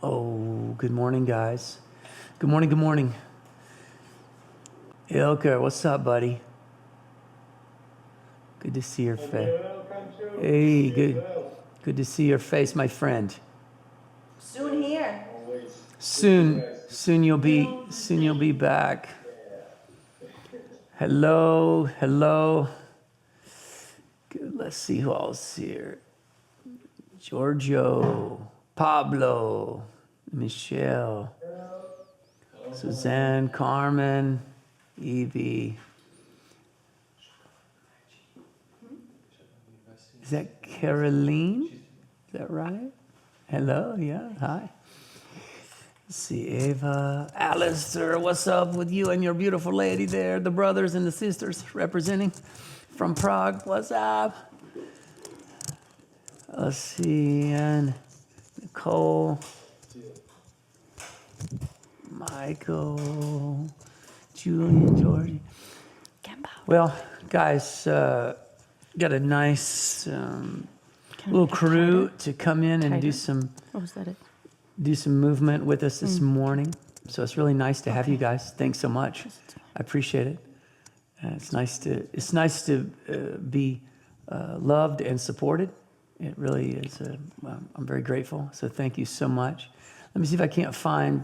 Oh, good morning, guys. Good morning, good morning. Ilker, what's up, buddy? Good to see your face. Hey, good to see your face, my friend. Soon here. Soon you'll be back. Hello. Good, let's see who else here. Giorgio, Pablo, Michelle, Suzanne, Carmen, Evie. Is that Caroline? Is that right? Hello, yeah, hi. Let's see, Ava, Alistair, what's up with you and your beautiful lady there? The brothers and the sisters representing from Prague, what's up? Let's see, and Nicole, Michael, Julian, Georgie. Well, guys, got a nice little crew to come in and do some movement with us this morning. So it's really nice to have you guys. Thanks so much. I appreciate it. It's nice to be loved and supported. It really is. I'm very grateful. So thank you so much. Let me see if I can't find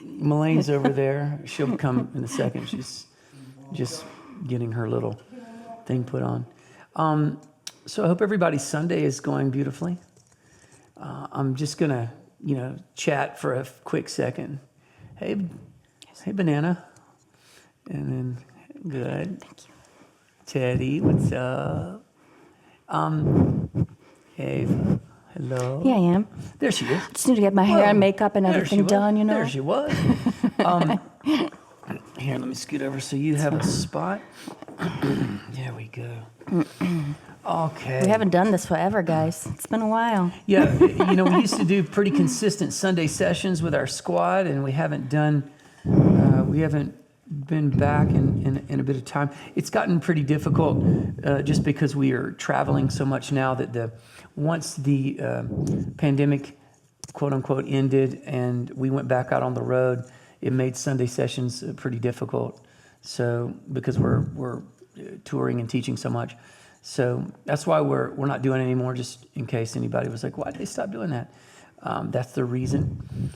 Melane's over there. She'll come in a second. She's just getting her little thing put on. So I hope everybody's Sunday is going beautifully. I'm just gonna, chat for a quick second. Hey, Banana. And then, good. Thank you. Teddy, what's up? Ava, hello. Yeah, I am. There she is. Just need to get my hair and makeup and everything done, There she was. Here, let me scoot over so you have a spot. There we go. Okay. We haven't done this forever, guys. It's been a while. Yeah, we used to do pretty consistent Sunday sessions with our squad, and we haven't been back in a bit of time. It's gotten pretty difficult just because we are traveling so much now that once the pandemic, quote unquote, ended and we went back out on the road, it made Sunday sessions pretty difficult. So because we're touring and teaching so much. So that's why we're not doing it anymore, just in case anybody was like, why did they stop doing that? That's the reason.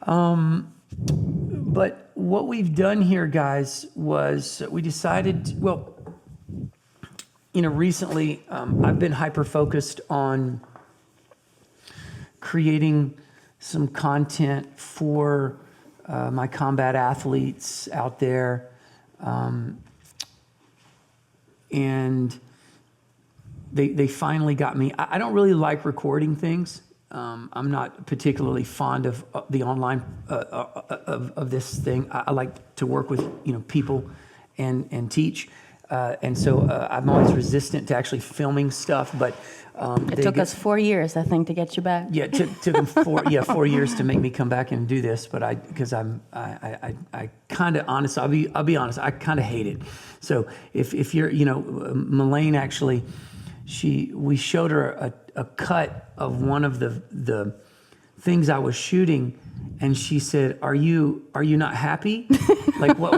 But what we've done here, guys, was we decided, recently I've been hyper-focused on creating some content for my combat athletes out there. And they finally got me. I don't really like recording things. I'm not particularly fond of the online of this thing. I like to work with people and teach, and so I'm always resistant to actually filming stuff. But it took us 4 years, I think, to get you back. Yeah, it took them 4 years to make me come back and do this. But I kind of honest. I'll be honest. I kind of hate it. So if you're Melaine actually. We showed her a cut of one of the things I was shooting, and she said, "Are you not happy?" Like what?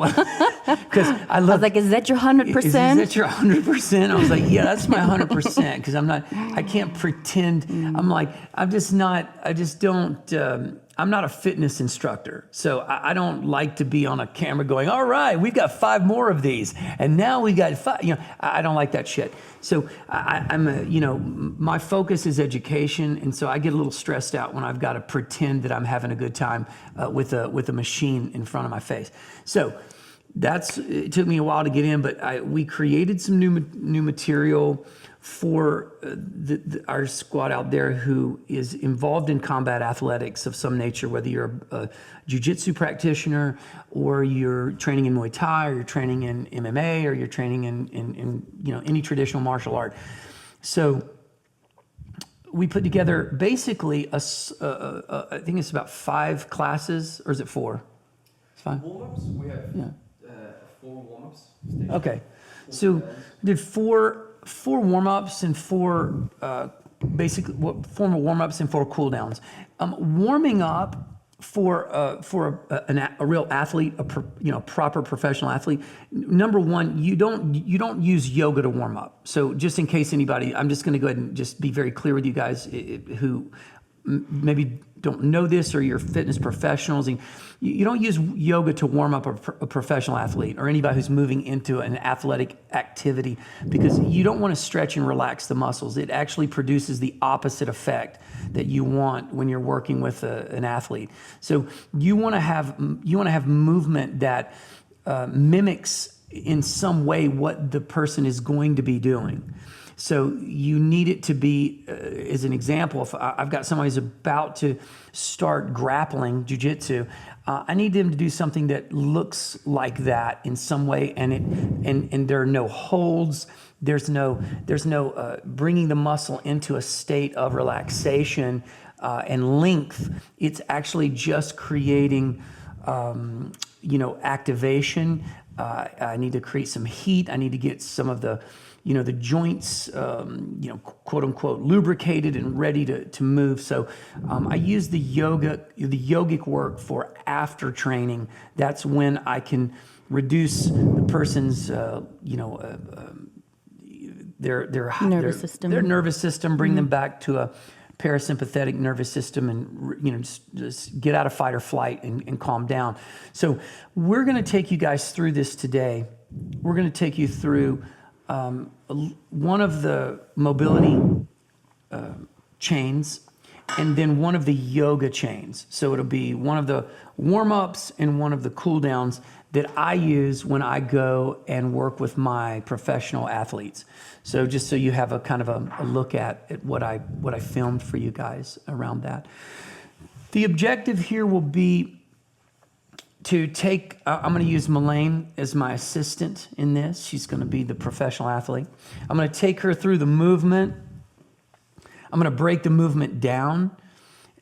Because I was like, "Is that your 100%?" Is that your 100%? I was like, "Yeah, that's my 100%." Because I can't pretend. I'm like, I just don't. I'm not a fitness instructor, so I don't like to be on a camera going, all right, we've got 5 more of these, and now we got 5. I don't like that shit. So my focus is education, and so I get a little stressed out when I've got to pretend that I'm having a good time with a machine in front of my face. So it took me a while to get in, but we created some new material for our squad out there who is involved in combat athletics of some nature, whether you're a jiu-jitsu practitioner or you're training in Muay Thai or you're training in MMA or you're training in any traditional martial art. So we put together basically I think it's about 5 classes, or is it 4? It's 5. Warm-ups, we have 4 warm-ups. Okay, so did 4 warm-ups and 4 basically what form of warm-ups and 4 cool-downs. Warming up for a real athlete, proper professional athlete. Number one, you don't use yoga to warm up. So just in case anybody, I'm just going to go ahead and just be very clear with you guys who maybe don't know this, or you're fitness professionals, and you don't use yoga to warm up a professional athlete or anybody who's moving into an athletic activity, because you don't want to stretch and relax the muscles. It actually produces the opposite effect that you want when you're working with an athlete. So you want to have movement that mimics in some way what the person is going to be doing. So you need it to be, as an example, if I've got somebody who's about to start grappling jiu-jitsu, I need them to do something that looks like that in some way, and there are no holds. There's no bringing the muscle into a state of relaxation and length. It's actually just creating, activation. I need to create some heat. I need to get some of the joints, quote unquote, lubricated and ready to move. So I use the yogic work for after training. That's when I can reduce the person's, their nervous system, bring them back to a parasympathetic nervous system, and just get out of fight or flight and calm down. So we're going to take you guys through this today. We're going to take you through one of the mobility chains, and then one of the yoga chains. So it'll be one of the warm-ups and one of the cool-downs that I use when I go and work with my professional athletes. So just so you have a kind of a look at what I filmed for you guys around that. The objective here will be to take, I'm going to use Melaine as my assistant in this. She's going to be the professional athlete. I'm going to take her through the movement. I'm going to break the movement down.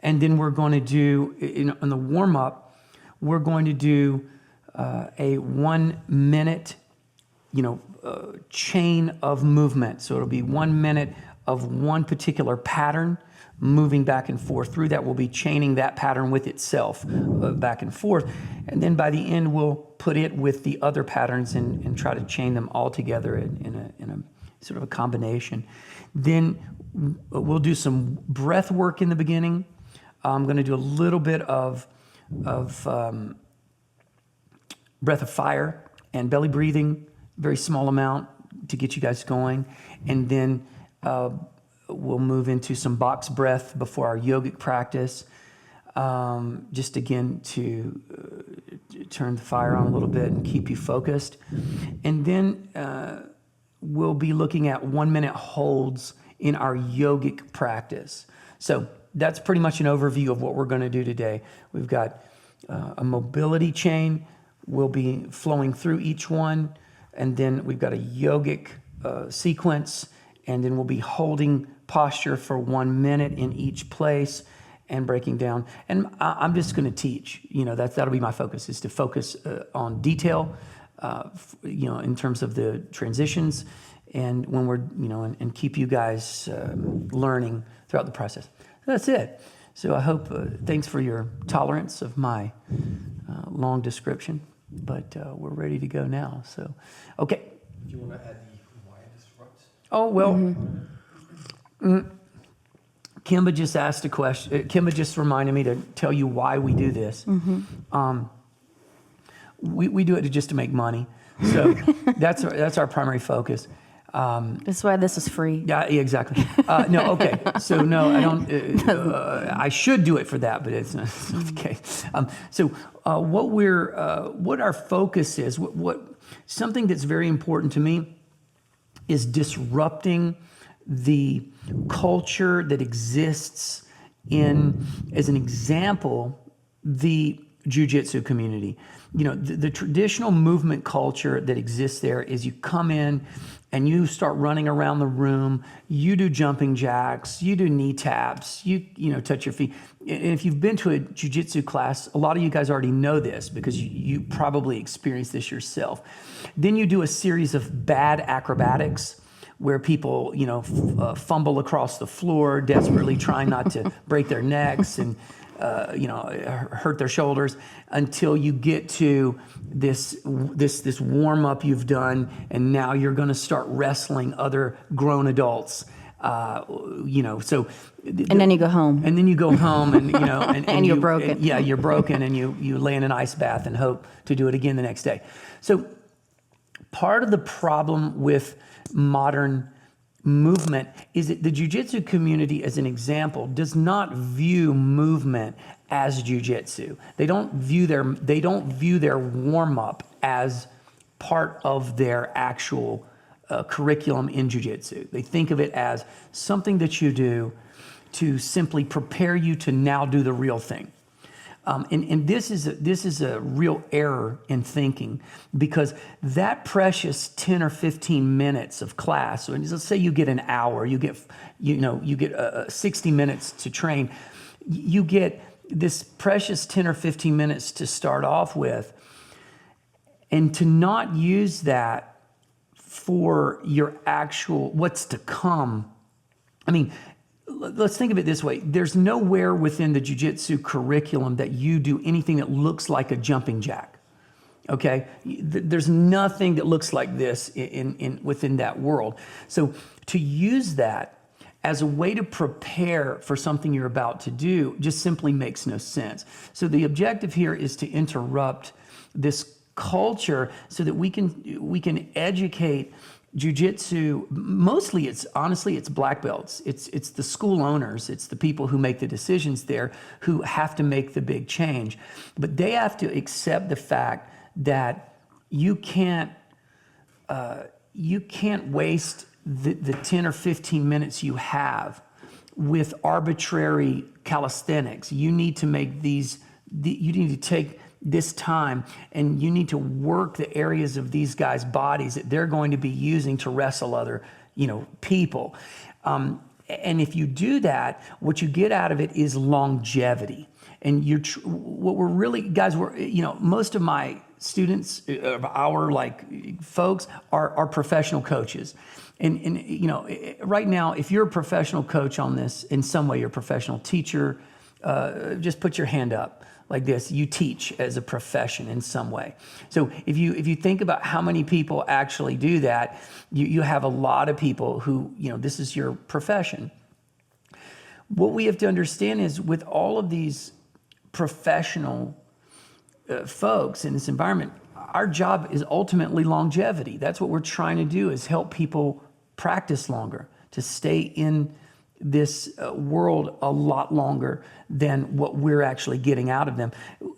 And then we're going to do, in the warm-up, we're going to do a 1 minute, chain of movement. So it'll be 1 minute of one particular pattern, moving back and forth. Through that, we'll be chaining that pattern with itself back and forth. And then by the end, we'll put it with the other patterns and try to chain them all together in a sort of a combination. Then we'll do some breath work in the beginning. I'm going to do a little bit of breath of fire and belly breathing, very small amount to get you guys going. And then we'll move into some box breath before our yogic practice, just again to turn the fire on a little bit and keep you focused. And then we'll be looking at 1 minute holds in our yogic practice. So that's pretty much an overview of what we're going to do today. We've got a mobility chain. We'll be flowing through each one. And then we've got a yogic sequence. And then we'll be holding posture for 1 minute in each place and breaking down. And I'm just going to teach. That'll be my focus, is to focus on detail, in terms of the transitions, and when we're, and keep you guys learning throughout the process. That's it. So I hope, thanks for your tolerance of my long description, but we're ready to go now. So, okay. Do you want to add the why disrupt? Oh, well, Kimba just asked a question. Kimba just reminded me to tell you why we do this. We do it just to make money. So that's our primary focus. That's why this is free. Yeah, exactly. No, okay. So no, I don't. I should do it for that, but it's not the case. So what our focus is, what something that's very important to me is disrupting the culture that exists in, as an example, the jiu-jitsu community. The traditional movement culture that exists there is you come in and you start running around the room, you do jumping jacks, you do knee taps, you touch your feet. And if you've been to a jiu-jitsu class, a lot of you guys already know this because you probably experienced this yourself. Then you do a series of bad acrobatics where people, fumble across the floor, desperately trying not to break their necks and, hurt their shoulders, until you get to this warm up you've done, and now you're going to start wrestling other grown adults. So. And then you go home. And then you go home, and And you're broken. You're broken, and you lay in an ice bath and hope to do it again the next day. So part of the problem with modern movement is that the jiu-jitsu community, as an example, does not view movement as jiu-jitsu. They don't view their warm-up as part of their actual curriculum in jiu-jitsu. They think of it as something that you do to simply prepare you to now do the real thing. And this is a real error in thinking, because that precious 10 or 15 minutes of class, so let's say you get an hour, you get 60 minutes to train, you get this precious 10 or 15 minutes to start off with, and to not use that for your actual what's to come. I mean, let's think of it this way. There's nowhere within the jiu-jitsu curriculum that you do anything that looks like a jumping jack. Okay? There's nothing that looks like this within that world. So to use that as a way to prepare for something you're about to do just simply makes no sense. So the objective here is to interrupt this culture so that we can educate jiu-jitsu. Mostly it's black belts. It's the school owners. It's the people who make the decisions there who have to make the big change. But they have to accept the fact that you can't waste the 10 or 15 minutes you have with arbitrary calisthenics. You need to take this time, and you need to work the areas of these guys' bodies that they're going to be using to wrestle other, people. And if you do that, what you get out of it is longevity. And what we're really, guys, most of my students, our folks are professional coaches. And right now, if you're a professional coach on this, in some way you're a professional teacher, just put your hand up. Like this, you teach as a profession in some way. So if you think about how many people actually do that, you have a lot of people who, this is your profession. What we have to understand is, with all of these professional folks in this environment, our job is ultimately longevity. That's what we're trying to do, is help people practice longer, to stay in this world a lot longer than what we're actually getting out of them.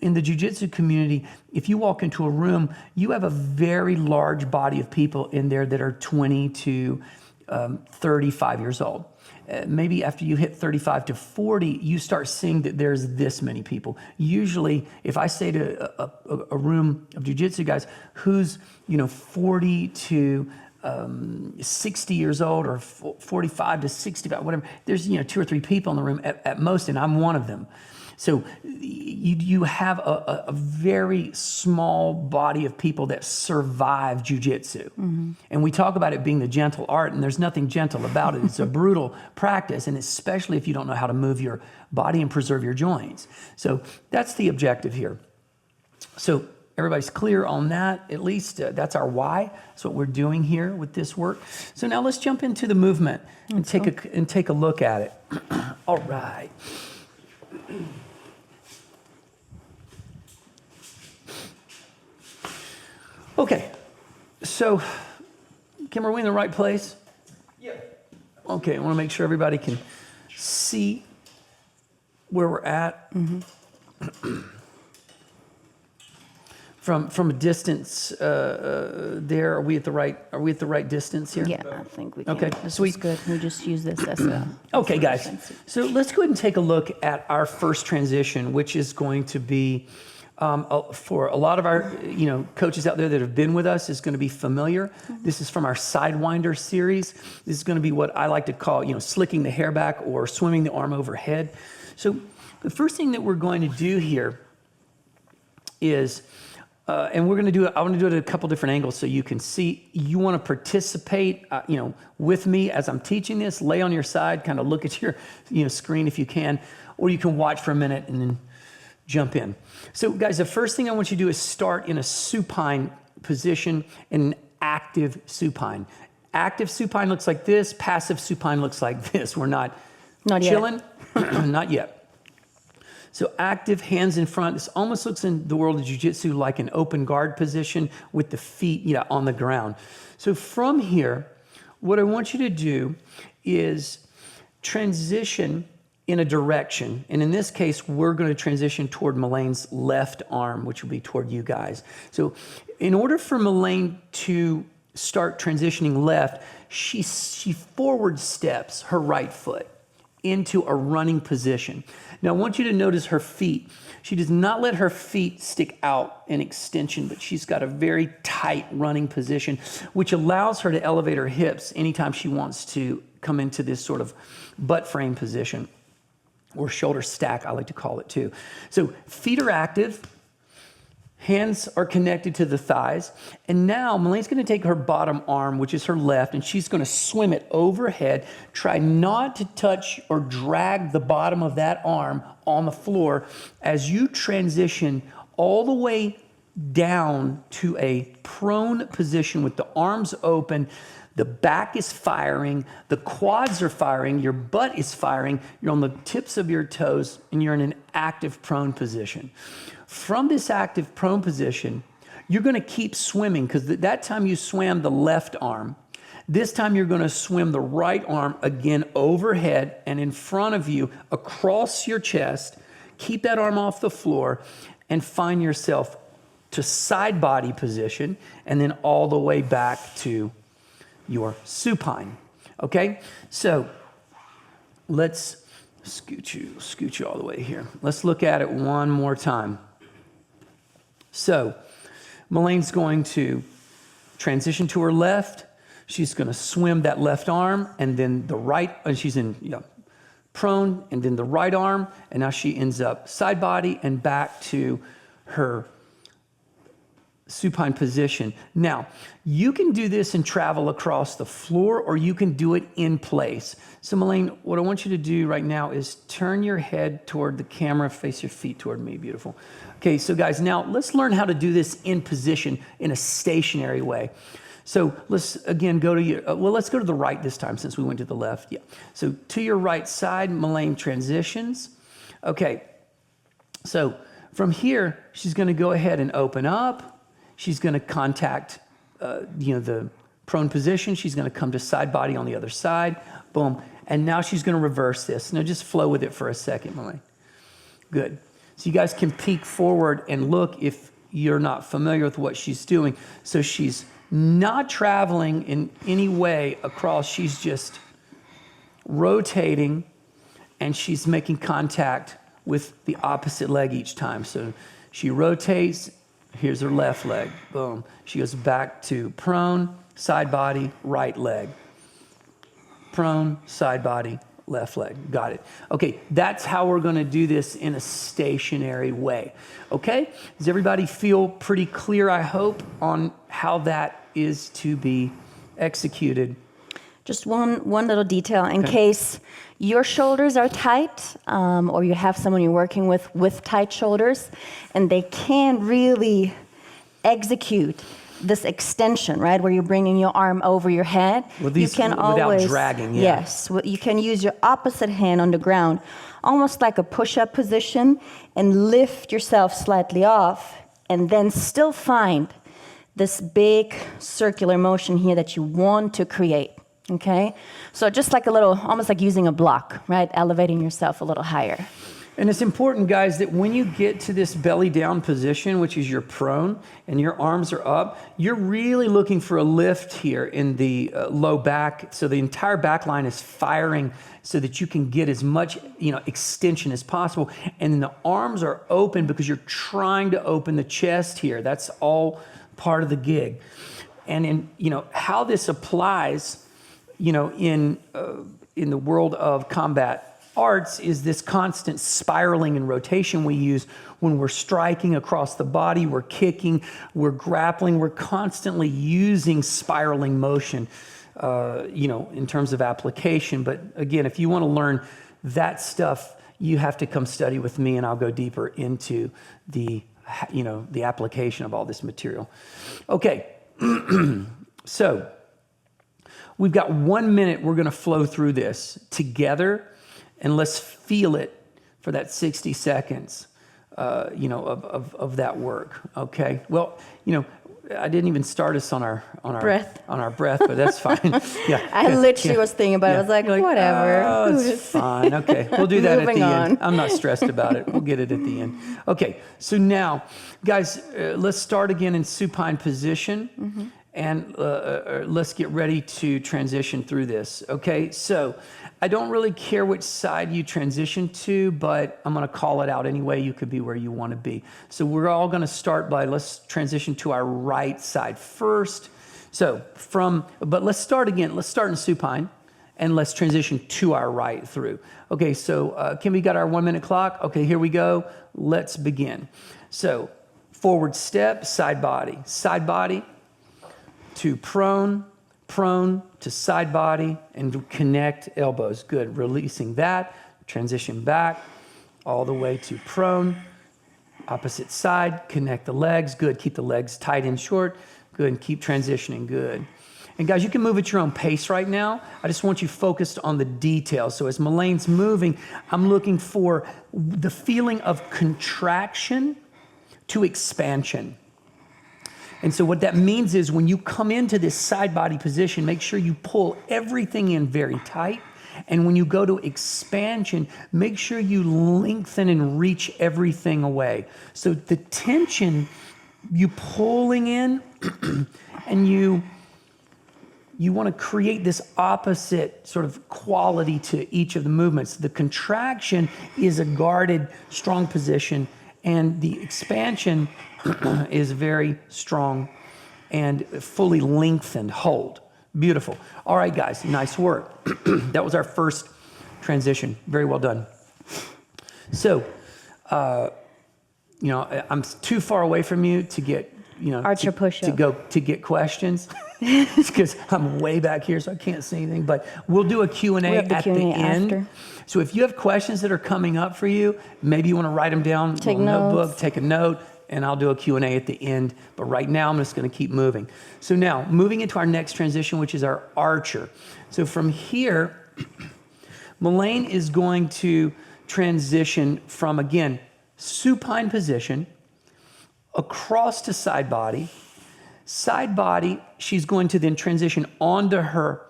In the jiu-jitsu community, if you walk into a room, you have a very large body of people in there that are 20 to 35 years old. Maybe after you hit 35 to 40, you start seeing that there's this many people. Usually, if I say to a room of jiu-jitsu guys who's 40 to 60 years old, or 45 to 65, whatever, there's 2 or 3 people in the room at most, and I'm one of them. So you have a very small body of people that survive jiu-jitsu. Mm-hmm. And we talk about it being the gentle art, and there's nothing gentle about it. It's a brutal practice, and especially if you don't know how to move your body and preserve your joints. So that's the objective here. So everybody's clear on that. At least that's our why. That's what we're doing here with this work. So now let's jump into the movement and take a look at it. All right. Okay. So, Kim, are we in the right place? Yeah. Okay. I want to make sure everybody can see where we're at. Mm-hmm. From a distance, there, are we at the right distance here? Yeah, I think we can. Okay, This sweet. is good. We just use this as a... Okay, guys. So let's go ahead and take a look at our first transition, which is going to be, for a lot of our coaches out there that have been with us, is going to be familiar. Mm-hmm. This is from our Sidewinder series. This is going to be what I like to call, slicking the hair back or swimming the arm overhead. So the first thing that we're going to do here is and we're going to do it. I want to do it at a couple different angles so you can see. You want to participate, with me as I'm teaching this. Lay on your side, kind of look at your, screen if you can, or you can watch for a minute and then jump in. So, guys, the first thing I want you to do is start in a supine position, in an active supine. Active supine looks like this. Passive supine looks like this. We're not chilling. Not yet. So active, hands in front. This almost looks in the world of jiu-jitsu like an open guard position with the feet on the ground. So from here, what I want you to do is transition in a direction. And in this case, we're going to transition toward Melane's left arm, which will be toward you guys. So in order for Melane to start transitioning left, she forward steps her right foot into a running position. Now, I want you to notice her feet. She does not let her feet stick out in extension, but she's got a very tight running position, which allows her to elevate her hips anytime she wants to come into this sort of butt frame position, or shoulder stack, I like to call it too. So feet are active. Hands are connected to the thighs. And now Melane's going to take her bottom arm, which is her left, and she's going to swim it overhead. Try not to touch or drag the bottom of that arm on the floor as you transition all the way down to a prone position with the arms open. The back is firing, the quads are firing, your butt is firing, you're on the tips of your toes, and you're in an active prone position. From this active prone position, you're going to keep swimming, because that time you swam the left arm. This time you're going to swim the right arm again overhead and in front of you across your chest. Keep that arm off the floor and find yourself to side body position, and then all the way back to your supine. Okay? So let's scoot you all the way here. Let's look at it one more time. So Melane's going to transition to her left. She's going to swim that left arm, and then the right, and she's in prone, and then the right arm, and now she ends up side body and back to her supine position. Now, you can do this and travel across the floor, or you can do it in place. So Melane, what I want you to do right now is turn your head toward the camera, face your feet toward me, beautiful. Okay, so guys, now let's learn how to do this in position in a stationary way. So let's again go to your, let's go to the right this time since we went to the left. Yeah. So to your right side, Melane transitions. Okay, so from here, she's going to go ahead and open up. She's going to contact, the prone position. She's going to come to side body on the other side. Boom. And now she's going to reverse this. Now just flow with it for a second, Melane. Good. So you guys can peek forward and look if you're not familiar with what she's doing. So she's not traveling in any way across. She's just rotating, and she's making contact with the opposite leg each time. So she rotates. Here's her left leg. Boom. She goes back to prone, side body, right leg. Prone, side body, left leg. Got it. Okay, that's how we're going to do this in a stationary way. Okay? Does everybody feel pretty clear, I hope, on how that is to be executed? Just one little detail in case your shoulders are tight, or you have someone you're working with tight shoulders, and they can't really execute this extension, right, where you're bringing your arm over your head. You can without dragging, yeah. Yes, you can use your opposite hand on the ground, almost like a push-up position, and lift yourself slightly off, and then still find this big circular motion here that you want to create. Okay, so just like a little, almost like using a block, right? Elevating yourself a little higher. And it's important, guys, that when you get to this belly down position, which is your prone, and your arms are up, you're really looking for a lift here in the low back. So the entire back line is firing so that you can get as much, extension as possible. And then the arms are open because you're trying to open the chest here. That's all part of the gig. And in, how this applies, in the world of combat arts is this constant spiraling and rotation we use when we're striking across the body, we're kicking, we're grappling, we're constantly using spiraling motion, in terms of application. But again, if you want to learn that stuff, you have to come study with me and I'll go deeper into the application of all this material. Okay, so we've got 1 minute. We're going to flow through this together, and let's feel it for that 60 seconds, of that work. Okay. Well, I didn't even start us on our breath, but that's fine. Yeah. I literally was thinking about it. I was like, whatever. Oh, it's fine. Okay. We'll do that at the Moving on. end. I'm not stressed about it. We'll get it at the end. Okay. So now, guys, let's start again in supine position. Mm-hmm. And let's get ready to transition through this. Okay. So I don't really care which side you transition to, but I'm going to call it out anyway. You could be where you want to be. So we're all going to start by, let's transition to our right side first. But let's start again. Let's start in supine and let's transition to our right through. Okay, so Kim, we got our 1 minute clock. Okay, here we go. Let's begin. So forward step, side body to prone to side body, and connect elbows. Good. Releasing that. Transition back all the way to prone. Opposite side. Connect the legs. Good. Keep the legs tight and short. Good. And keep transitioning. Good. And guys, you can move at your own pace right now. I just want you focused on the details. So as Melane's moving, I'm looking for the feeling of contraction to expansion. And so what that means is when you come into this side body position, make sure you pull everything in very tight. And when you go to expansion, make sure you lengthen and reach everything away. So the tension, you pulling in, and you want to create this opposite sort of quality to each of the movements. The contraction is a guarded, strong position, and the expansion is very strong and fully lengthened hold. Beautiful. All right, guys, nice work. That was our first transition. Very well done. So, I'm too far away from you to get, Archer push-up. to get questions because I'm way back here, so I can't see anything. But we'll do a Q&A at the end. After. So if you have questions that are coming up for you, maybe you want to write them down, take in a notes. notebook, take a note, and I'll do a Q&A at the end. But right now, I'm just going to keep moving. So now, moving into our next transition, which is our archer. So from here, Melaine is going to transition from, again, supine position, across to side body. Side body, she's going to then transition onto her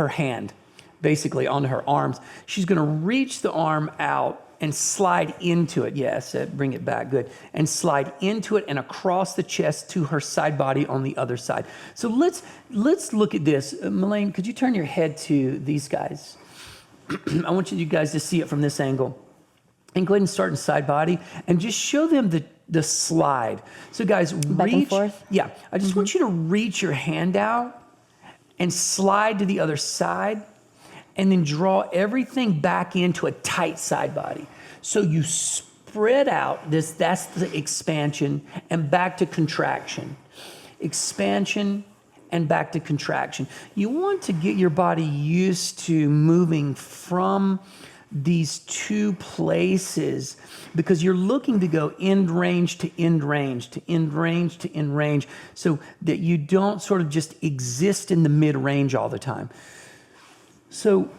hand, basically onto her arms. She's going to reach the arm out and slide into it. Yes, bring it back, good. And slide into it and across the chest to her side body on the other side. So let's look at this. Melaine, could you turn your head to these guys? I want you guys to see it from this angle. And go ahead and start in side body and just show them the slide. So guys, back and forth? Yeah, I just want you to reach your hand out and slide to the other side and then draw everything back into a tight side body. So you spread out that's the expansion, and back to contraction. Expansion and back to contraction. You want to get your body used to moving from these two places because you're looking to go end range to end range to end range to end range so that you don't sort of just exist in the mid range all the time. So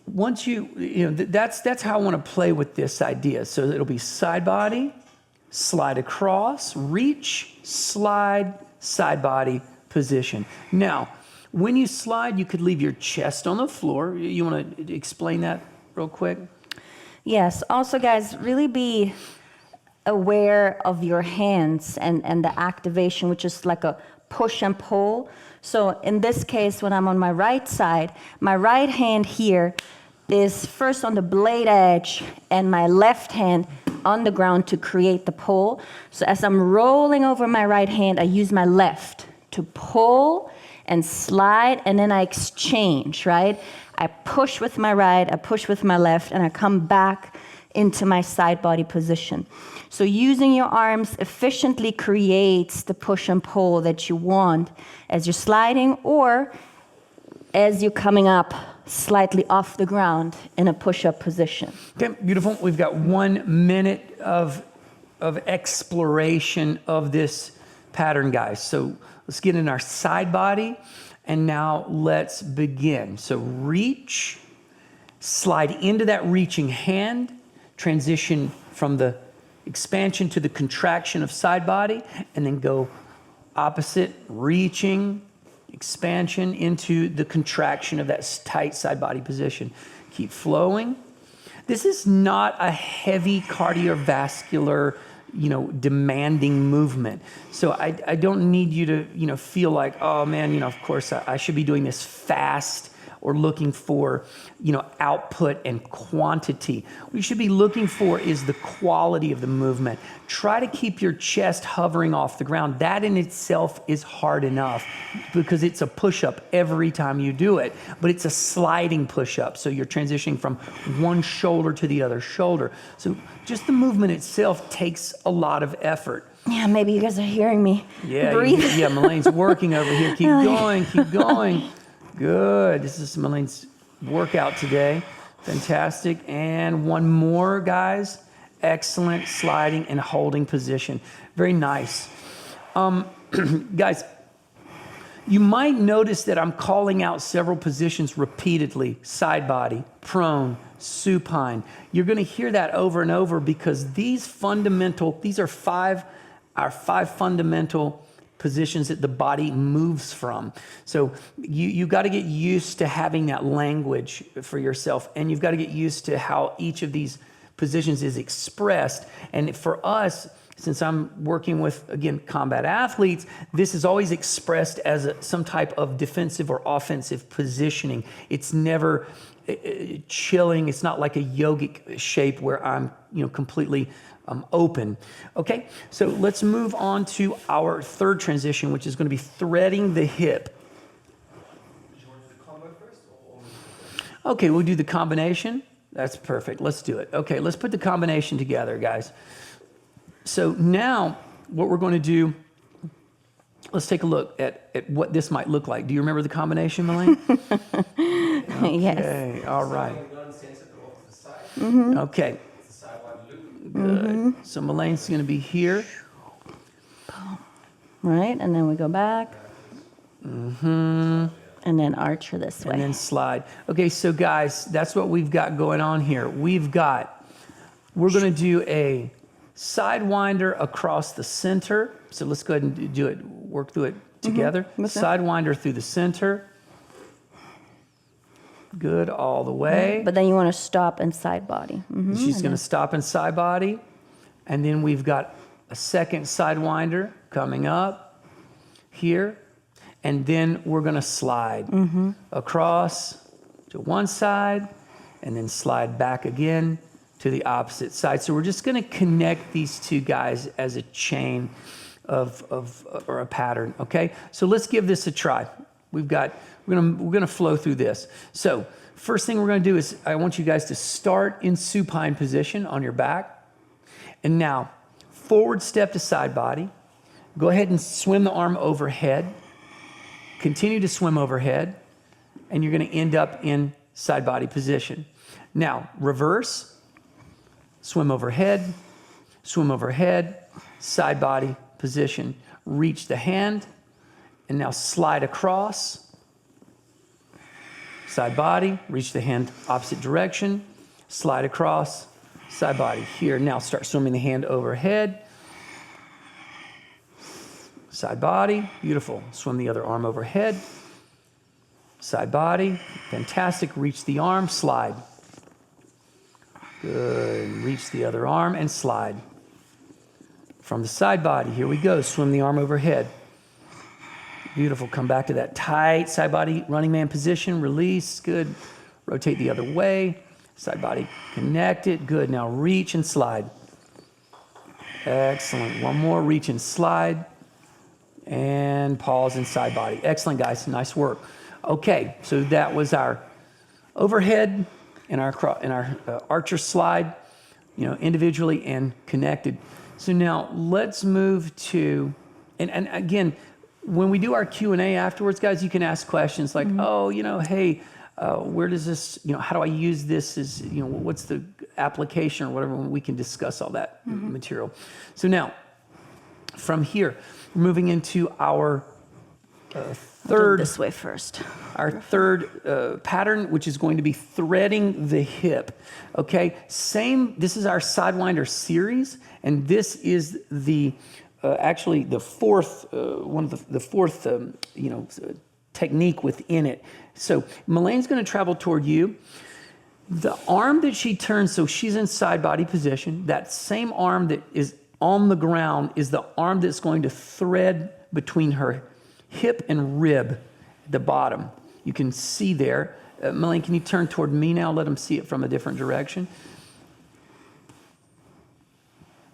once that's how I want to play with this idea. So it'll be side body, slide across, reach, slide, side body, position. Now, when you slide, you could leave your chest on the floor. You want to explain that real quick? Yes. Also, guys, really be aware of your hands and the activation, which is like a push and pull. So in this case, when I'm on my right side, my right hand here is first on the blade edge and my left hand on the ground to create the pull. So as I'm rolling over my right hand, I use my left to pull and slide, and then I exchange, right? I push with my right, I push with my left, and I come back into my side body position. So using your arms efficiently creates the push and pull that you want as you're sliding or as you're coming up slightly off the ground in a push-up position. Okay, beautiful. We've got 1 minute of exploration of this pattern, guys. So let's get in our side body, and now let's begin. So reach, slide into that reaching hand, transition from the expansion to the contraction of side body, and then go opposite, reaching, expansion into the contraction of that tight side body position. Keep flowing. This is not a heavy cardiovascular, demanding movement. So I don't need you to, feel like, oh man, of course I should be doing this fast or looking for, output and quantity. What you should be looking for is the quality of the movement. Try to keep your chest hovering off the ground. That in itself is hard enough because it's a push-up every time you do it, but it's a sliding push-up. So you're transitioning from one shoulder to the other shoulder. So just the movement itself takes a lot of effort. Yeah, maybe you guys are hearing me. Yeah, breathe. Melane's working over here. Keep going, keep going. Good. This is Melane's workout today. Fantastic. And one more, guys. Excellent sliding and holding position. Very nice. Guys, you might notice that I'm calling out several positions repeatedly. Side body, prone, supine. You're going to hear that over and over because these are our five fundamental positions that the body moves from. So you got to get used to having that language for yourself, and you've got to get used to how each of these positions is expressed. And for us, since I'm working with, again, combat athletes, this is always expressed as some type of defensive or offensive positioning. It's never chilling. It's not like a yogic shape where I'm, completely open. Okay, so let's move on to our third transition, which is going to be threading the hip. Do you want to do the combo first or? Okay, we'll do the combination. That's perfect. Let's do it. Okay, let's put the combination together, guys. So now what we're going to do, let's take a look at what this might look like. Do you remember the combination, Melaine? Yes. Okay, all right. One center off to the side. Okay, It's a sidewide loop. good. So Melane's going to be here. Right, and then we go back. And then archer this way. And then slide. Okay, so guys, that's what we've got going on here. We're going to do a sidewinder across the center. So let's go ahead and do it, work through it together. Sidewinder through the center. Good, all the way. But then you want to stop in side body. She's going to stop in side body. And then we've got a second sidewinder coming up here. And then we're going to slide across to one side and then slide back again to the opposite side. So we're just going to connect these two guys as a chain or a pattern, okay? So let's give this a try. We're going to flow through this. So first thing we're going to do is I want you guys to start in supine position on your back. And now forward step to side body. Go ahead and swim the arm overhead. Continue to swim overhead, and you're going to end up in side body position. Now, reverse, swim overhead, side body position. Reach the hand, and now slide across, side body, reach the hand opposite direction, slide across, side body. Here, now start swimming the hand overhead. Side body, beautiful. Swim the other arm overhead. Side body, fantastic. Reach the arm, slide. Good. Reach the other arm and slide. From the side body, here we go. Swim the arm overhead. Beautiful. Come back to that tight side body running man position. Release. Good. Rotate the other way. Side body connected. Good. Now reach and slide. Excellent. One more. Reach and slide. And pause in side body. Excellent, guys. Nice work. Okay, so that was our overhead in our archer slide, individually and connected. So now let's move to, and again, when we do our Q&A afterwards, guys, you can ask questions like, hey, where does this, how do I use this as, what's the application or whatever, we can discuss all that material. So now, from here, we're moving into our third, this way first. our third pattern, which is going to be threading the hip. Okay, this is our Sidewinder series, and this is the actually the fourth one of the fourth technique within it. So Melane's going to travel toward you. The arm that she turns, so she's in side body position. That same arm that is on the ground is the arm that's going to thread between her hip and rib at the bottom. You can see there. Melanie, can you turn toward me now? Let them see it from a different direction.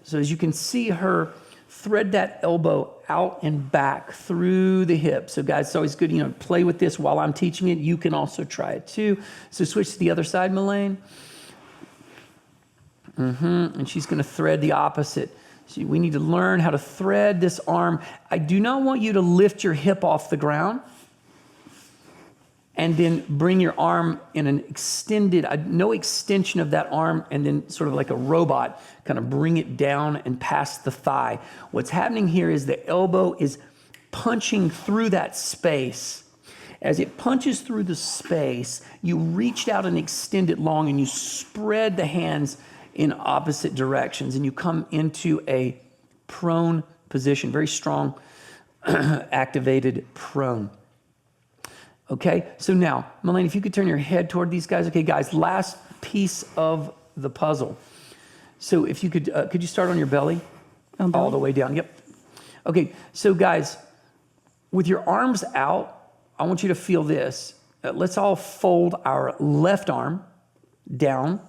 So as you can see her thread that elbow out and back through the hip. So guys, it's always good, play with this while I'm teaching it. You can also try it too. So switch to the other side, Melaine. And she's going to thread the opposite. So we need to learn how to thread this arm. I do not want you to lift your hip off the ground and then bring your arm in an extended, no extension of that arm, and then sort of like a robot, kind of bring it down and past the thigh. What's happening here is the elbow is punching through that space. As it punches through the space, you reach out and extend it long, and you spread the hands in opposite directions, and you come into a prone position, very strong, activated prone. Okay, so now, Melanie, if you could turn your head toward these guys. Okay, guys, last piece of the puzzle. So if you could you start on your belly? All the way down, yep. Okay, so guys, with your arms out, I want you to feel this. Let's all fold our left arm down.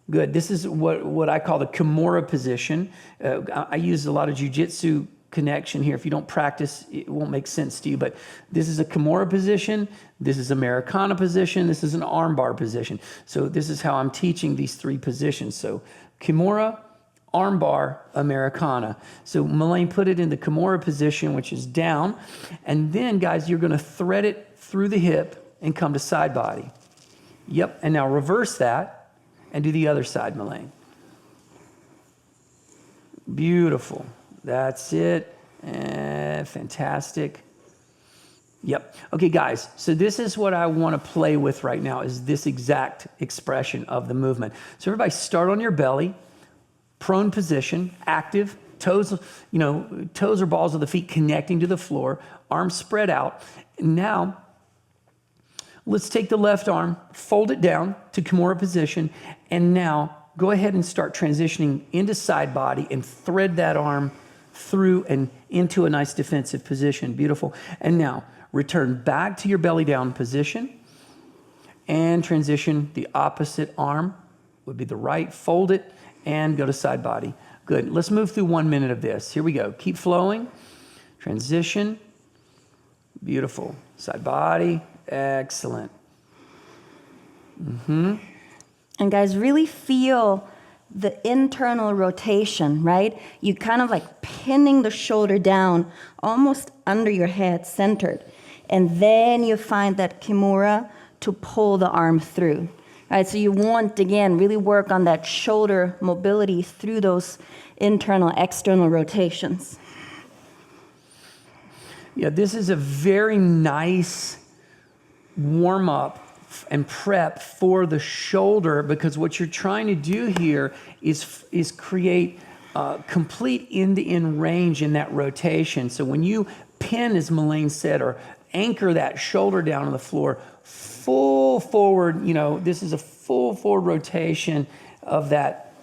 Good, this is what I call the Kimura position. I use a lot of jiu-jitsu connection here. If you don't practice, it won't make sense to you, but this is a Kimura position, this is Americana position, this is an armbar position. So this is how I'm teaching these three positions. So Kimura, armbar, Americana. So Melaine put it in the Kimura position, which is down, and then guys, you're gonna thread it through the hip and come to side body. Yep, and now reverse that and do the other side, Melaine. Beautiful. That's it. Fantastic. Yep. Okay, guys, so this is what I want to play with right now, is this exact expression of the movement. So everybody start on your belly, prone position, active, toes or balls of the feet connecting to the floor, arms spread out. Now, let's take the left arm, fold it down to Kimura position, and now go ahead and start transitioning into side body and thread that arm through and into a nice defensive position. Beautiful. And now return back to your belly down position and transition. The opposite arm would be the right. Fold it and go to side body. Good. Let's move through 1 minute of this. Here we go. Keep flowing. Transition. Beautiful. Side body. Excellent. And guys, really feel the internal rotation, right? You kind of like pinning the shoulder down almost under your head, centered. And then you find that Kimura to pull the arm through. All right, so you want, again, really work on that shoulder mobility through those internal, external rotations. Yeah, this is a very nice warm-up and prep for the shoulder, because what you're trying to do here is create complete end-to-end range in that rotation. So when you pin, as Melaine said, or anchor that shoulder down on the floor, full forward, this is a full forward rotation of that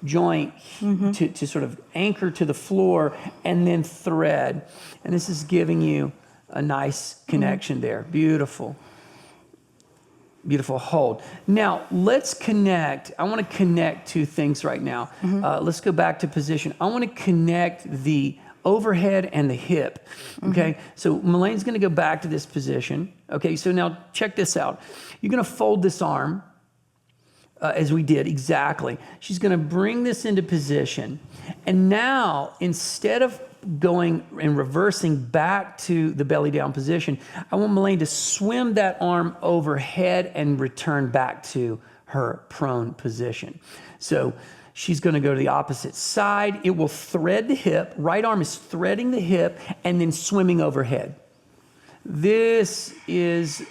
joint to sort of anchor to the floor and then thread. And this is giving you a nice connection there. Beautiful. Beautiful. Hold. Now, let's connect. I want to connect two things right now. Let's go back to position. I want to connect the overhead and the hip. Okay, so Melane's gonna go back to this position. Okay, so now check this out. You're gonna fold this arm as we did, exactly. She's gonna bring this into position. And now, instead of going and reversing back to the belly down position, I want Melane to swim that arm overhead and return back to her prone position. So she's gonna go to the opposite side. It will thread the hip. Right arm is threading the hip and then swimming overhead. This is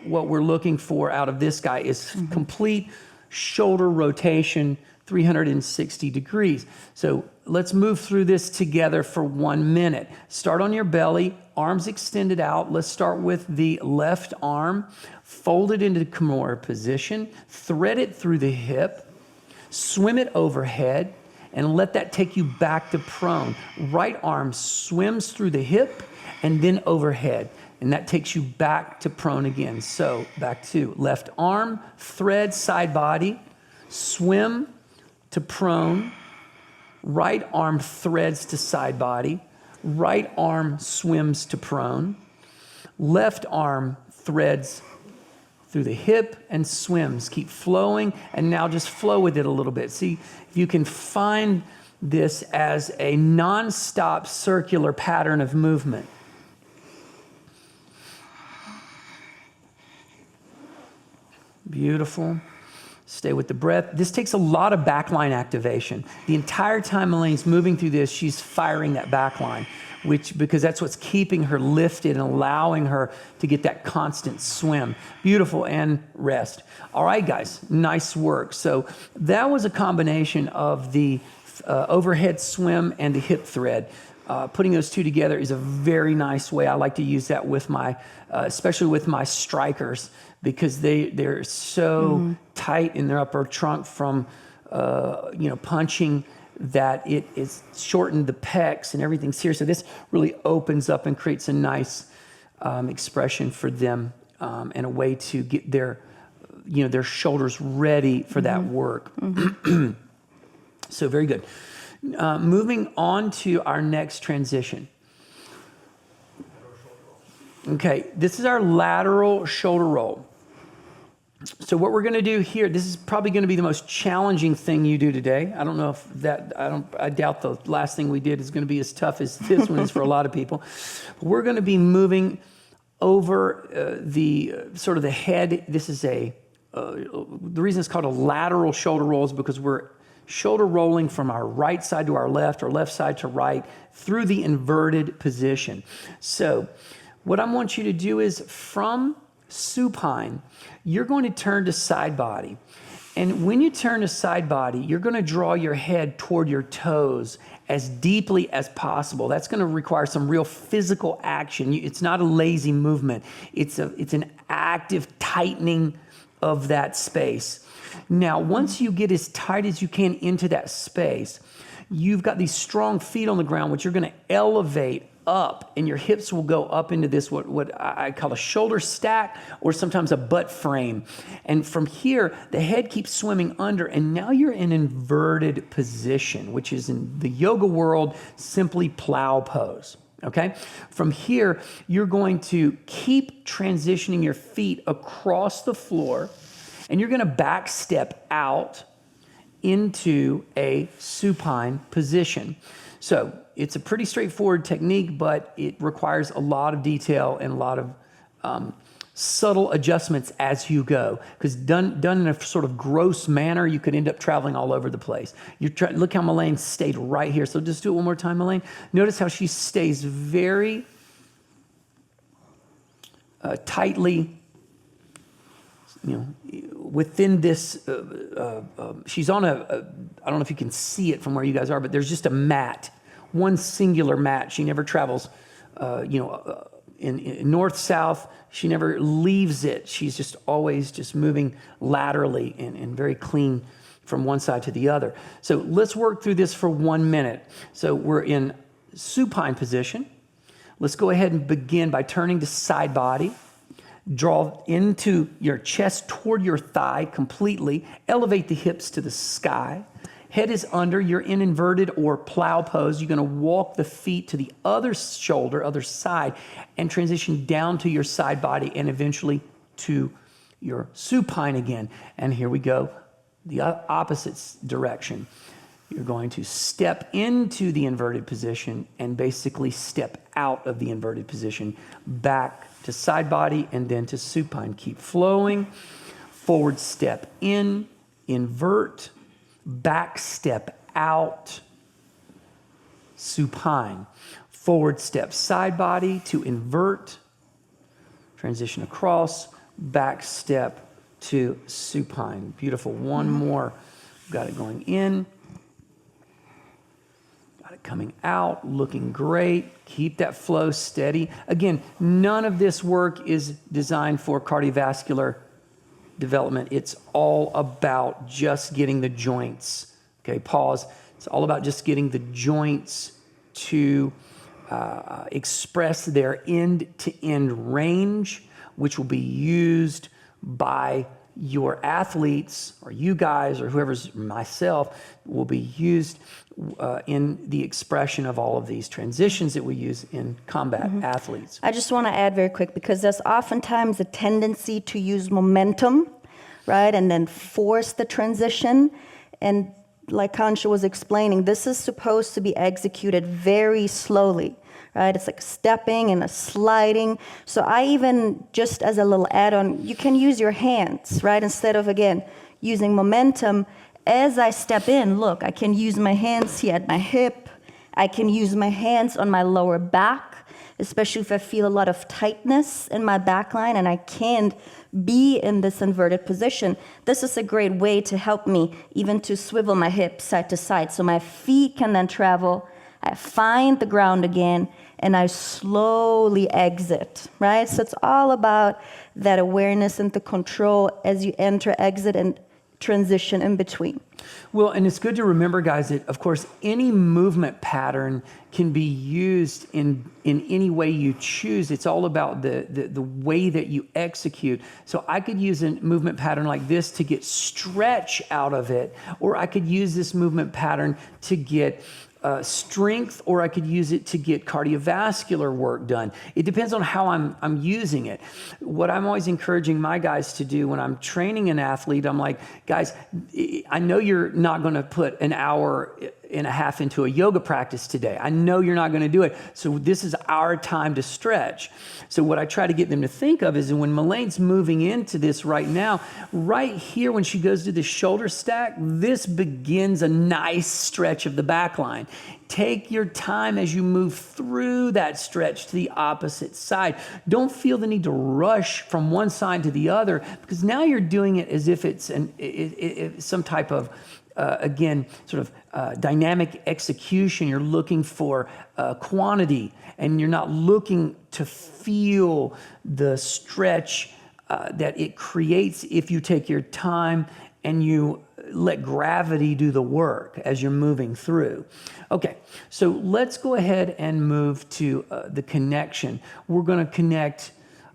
what we're looking for out of this guy, is complete shoulder rotation, 360 degrees. So let's move through this together for 1 minute. Start on your belly, arms extended out. Let's start with the left arm, fold it into the Kimura position, thread it through the hip, swim it overhead, and let that take you back to prone. Right arm swims through the hip and then overhead, and that takes you back to prone again. So back to left arm, thread, side body, swim to prone, right arm threads to side body, right arm swims to prone, left arm threads through the hip and swims. Keep flowing, and now just flow with it a little bit. See if you can find this as a non-stop circular pattern of movement. Beautiful. Stay with the breath. This takes a lot of backline activation. The entire time Melane's moving through this, she's firing that backline, because that's what's keeping her lifted and allowing her to get that constant swim. Beautiful, and rest. All right, guys, nice work. So that was a combination of the overhead swim and the hip thread. Putting those two together is a very nice way. I like to use that with my, especially with my strikers, because they're so tight in their upper trunk from punching, that it is shortened the pecs and everything's here. So this really opens up and creates a nice expression for them, and a way to get their shoulders ready for that work. So very good. Moving on to our next transition. Okay, this is our lateral shoulder roll. So what we're going to do here, this is probably going to be the most challenging thing you do today. I don't know if that, I doubt the last thing we did is going to be as tough as this one is for a lot of people. We're going to be moving over the sort of the head. This is the reason it's called a lateral shoulder roll is because we're shoulder rolling from our right side to our left, or left side to right, through the inverted position. So what I want you to do is, from supine, you're going to turn to side body. And when you turn to side body, you're going to draw your head toward your toes as deeply as possible. That's going to require some real physical action. It's not a lazy movement. It's an active tightening of that space. Now, once you get as tight as you can into that space, you've got these strong feet on the ground, which you're going to elevate up, and your hips will go up into this, what I call a shoulder stack, or sometimes a butt frame. And from here, the head keeps swimming under, and now you're in inverted position, which is in the yoga world simply plow pose. Okay? From here, you're going to keep transitioning your feet across the floor, and you're going to back step out into a supine position. So it's a pretty straightforward technique, but it requires a lot of detail and a lot of subtle adjustments as you go. Because done in a sort of gross manner, you could end up traveling all over the place. Look how Melaine stayed right here. So just do it one more time, Melaine. Notice how she stays very tightly, within this. She's on I don't know if you can see it from where you guys are, but there's just a mat. One singular mat. She never travels, in north-south. She never leaves it. She's just always just moving laterally and very clean from one side to the other. So let's work through this for 1 minute. So we're in supine position. Let's go ahead and begin by turning to side body. Draw into your chest toward your thigh completely. Elevate the hips to the sky. Head is under, you're in inverted or plow pose. You're gonna walk the feet to the other shoulder, other side, and transition down to your side body and eventually to your supine again. And here we go, the opposite direction. You're going to step into the inverted position and basically step out of the inverted position, back to side body and then to supine. Keep flowing. Forward step in, invert, back step out, supine. Forward step side body to invert, transition across, back step to supine. Beautiful. One more. Got it going in. Got it coming out, looking great. Keep that flow steady. Again, none of this work is designed for cardiovascular development. It's all about just getting the joints. Okay, pause. It's all about just getting the joints to express their end-to-end range, which will be used by your athletes, or you guys, or whoever's, myself, will be used in the expression of all of these transitions that we use in combat athletes. I just want to add very quick, because there's oftentimes a tendency to use momentum, right, and then force the transition. And like Kansha was explaining, this is supposed to be executed very slowly, right? It's like stepping and a sliding. So I even, just as a little add-on, you can use your hands, right? Instead of, again, using momentum, as I step in, look, I can use my hands here at my hip. I can use my hands on my lower back, especially if I feel a lot of tightness in my back line and I can't be in this inverted position. This is a great way to help me even to swivel my hips side to side so my feet can then travel. I find the ground again and I slowly exit, right? So it's all about that awareness and the control as you enter, exit, and transition in between. Well, and it's good to remember, guys, that of course any movement pattern can be used in any way you choose. It's all about the way that you execute. So I could use a movement pattern like this to get stretch out of it, or I could use this movement pattern to get strength, or I could use it to get cardiovascular work done. It depends on how I'm using it. What I'm always encouraging my guys to do when I'm training an athlete, I'm like, guys, I know you're not going to put an hour and a half into a yoga practice today. I know you're not going to do it. So this is our time to stretch. So what I try to get them to think of is when Malane's moving into this right now, right here when she goes to the shoulder stack, this begins a nice stretch of the back line. Take your time as you move through that stretch to the opposite side. Don't feel the need to rush from one side to the other, because now you're doing it as if it's some type of again, sort of dynamic execution. You're looking for quantity, and you're not looking to feel the stretch that it creates if you take your time and you let gravity do the work as you're moving through. Okay, so let's go ahead and move to the connection. We're going to connect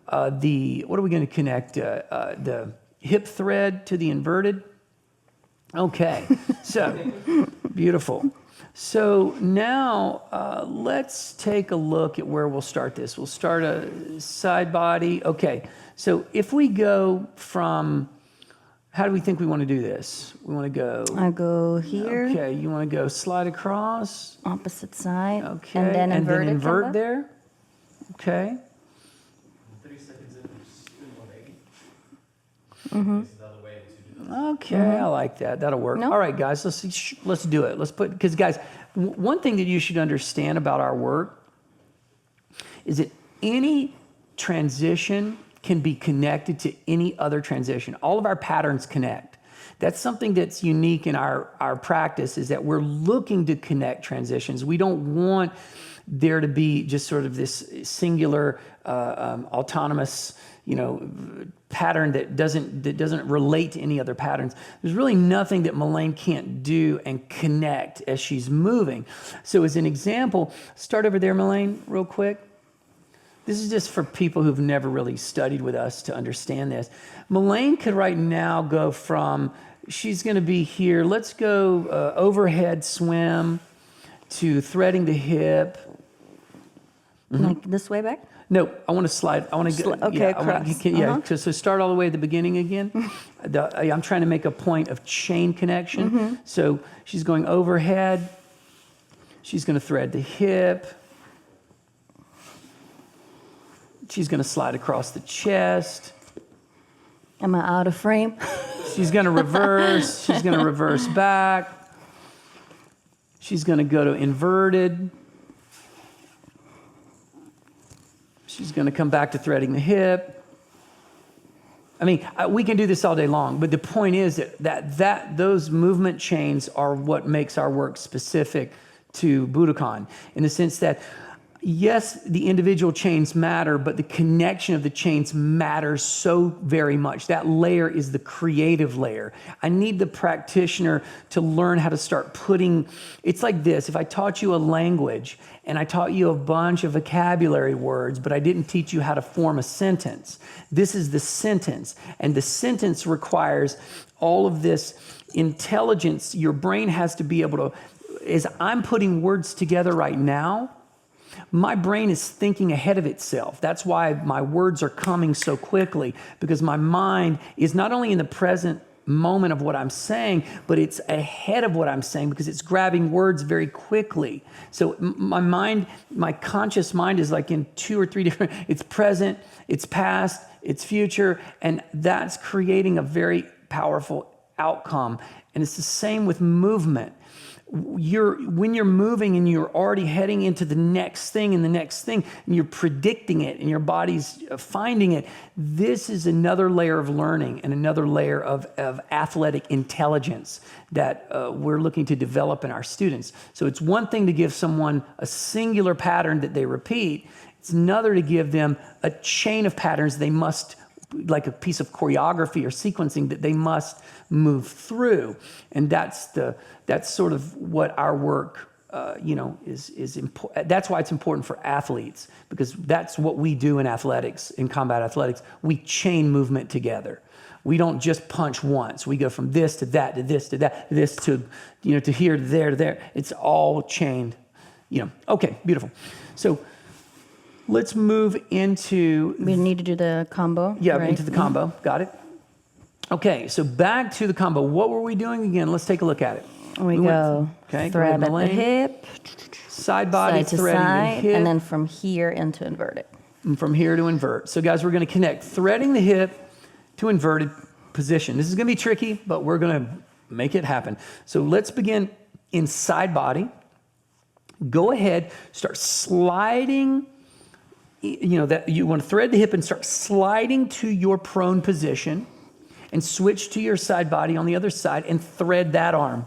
what are we going to connect? The hip thread to the inverted. Okay, so beautiful. So now let's take a look at where we'll start this. We'll start a side body. Okay, so if we go from, how do we think we want to do this? We want to go. I go here. Okay, you want to go slide across. Opposite side. Okay, And then invert there. Okay. 30 seconds in, spin 180. Mm-hmm. This is another way to do that. Okay, I like that. That'll work. No? All right, guys, let's do it. Let's put, because guys, one thing that you should understand about our work is that any transition can be connected to any other transition. All of our patterns connect. That's something that's unique in our practice, is that we're looking to connect transitions. We don't want there to be just sort of this singular autonomous, pattern that doesn't relate to any other patterns. There's really nothing that Malane can't do and connect as she's moving. So as an example, start over there, Malane, real quick. This is just for people who've never really studied with us to understand this. Malane could right now go from she's going to be here. Let's go overhead swim to threading the hip. Like this way back? No, I want to slide. I want to go. Okay, across. So start all the way at the beginning again. I'm trying to make a point of chain connection. So she's going overhead. She's going to thread the hip. She's going to slide across the chest. Am I out of frame? She's going to reverse. She's going to reverse back. She's going to go to inverted. She's going to come back to threading the hip. I mean, we can do this all day long, but the point is that those movement chains are what makes our work specific to Budokon, in the sense that, yes, the individual chains matter, but the connection of the chains matters so very much. That layer is the creative layer. I need the practitioner to learn how to start putting, it's like this. If I taught you a language and I taught you a bunch of vocabulary words, but I didn't teach you how to form a sentence, this is the sentence. And the sentence requires all of this intelligence. Your brain has to be able to, as I'm putting words together right now, my brain is thinking ahead of itself. That's why my words are coming so quickly, because my mind is not only in the present moment of what I'm saying, but it's ahead of what I'm saying because it's grabbing words very quickly. So my mind, my conscious mind is like in 2 or 3 different, it's present, it's past, it's future, and that's creating a very powerful outcome. And it's the same with movement. When you're moving and you're already heading into the next thing and the next thing, and you're predicting it and your body's finding it, this is another layer of learning and another layer of athletic intelligence that we're looking to develop in our students. So it's one thing to give someone a singular pattern that they repeat. It's another to give them a chain of patterns they must, like a piece of choreography or sequencing that they must move through. And that's sort of what our work, is important. That's why it's important for athletes, because that's what we do in athletics, in combat athletics. We chain movement together. We don't just punch once. We go from this to that, to this, to that, to this, to here, to there, to there. It's all chained, Okay, beautiful. So let's move into... We need to do the combo. Yeah, right? into the combo. Got it. Okay, so back to the combo. What were we doing again? Let's take a look at it. We go okay, thread go at the hip, side body, side to threading side, the hip. and then from here into inverted. And from here to invert. So guys, we're going to connect threading the hip to inverted position. This is going to be tricky, but we're going to make it happen. So let's begin in side body. Go ahead, start sliding. That you want to thread the hip and start sliding to your prone position, and switch to your side body on the other side and thread that arm.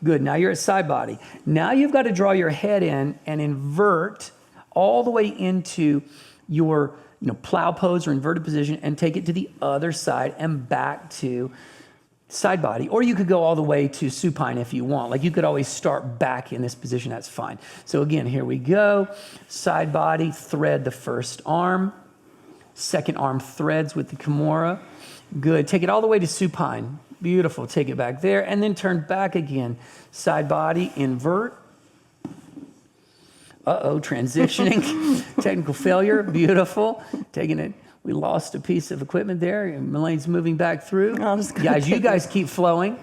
Good, now you're at side body. Now you've got to draw your head in and invert all the way into your plow pose or inverted position, and take it to the other side and back to side body. Or you could go all the way to supine if you want. Like, you could always start back in this position, that's fine. So again, here we go. Side body, thread the first arm. Second arm threads with the Kimura. Good, take it all the way to supine. Beautiful, take it back there, and then turn back again. Side body, invert. Transitioning. Technical failure, beautiful. Taking it. We lost a piece of equipment there. Melane's moving back through. Guys, you guys keep flowing.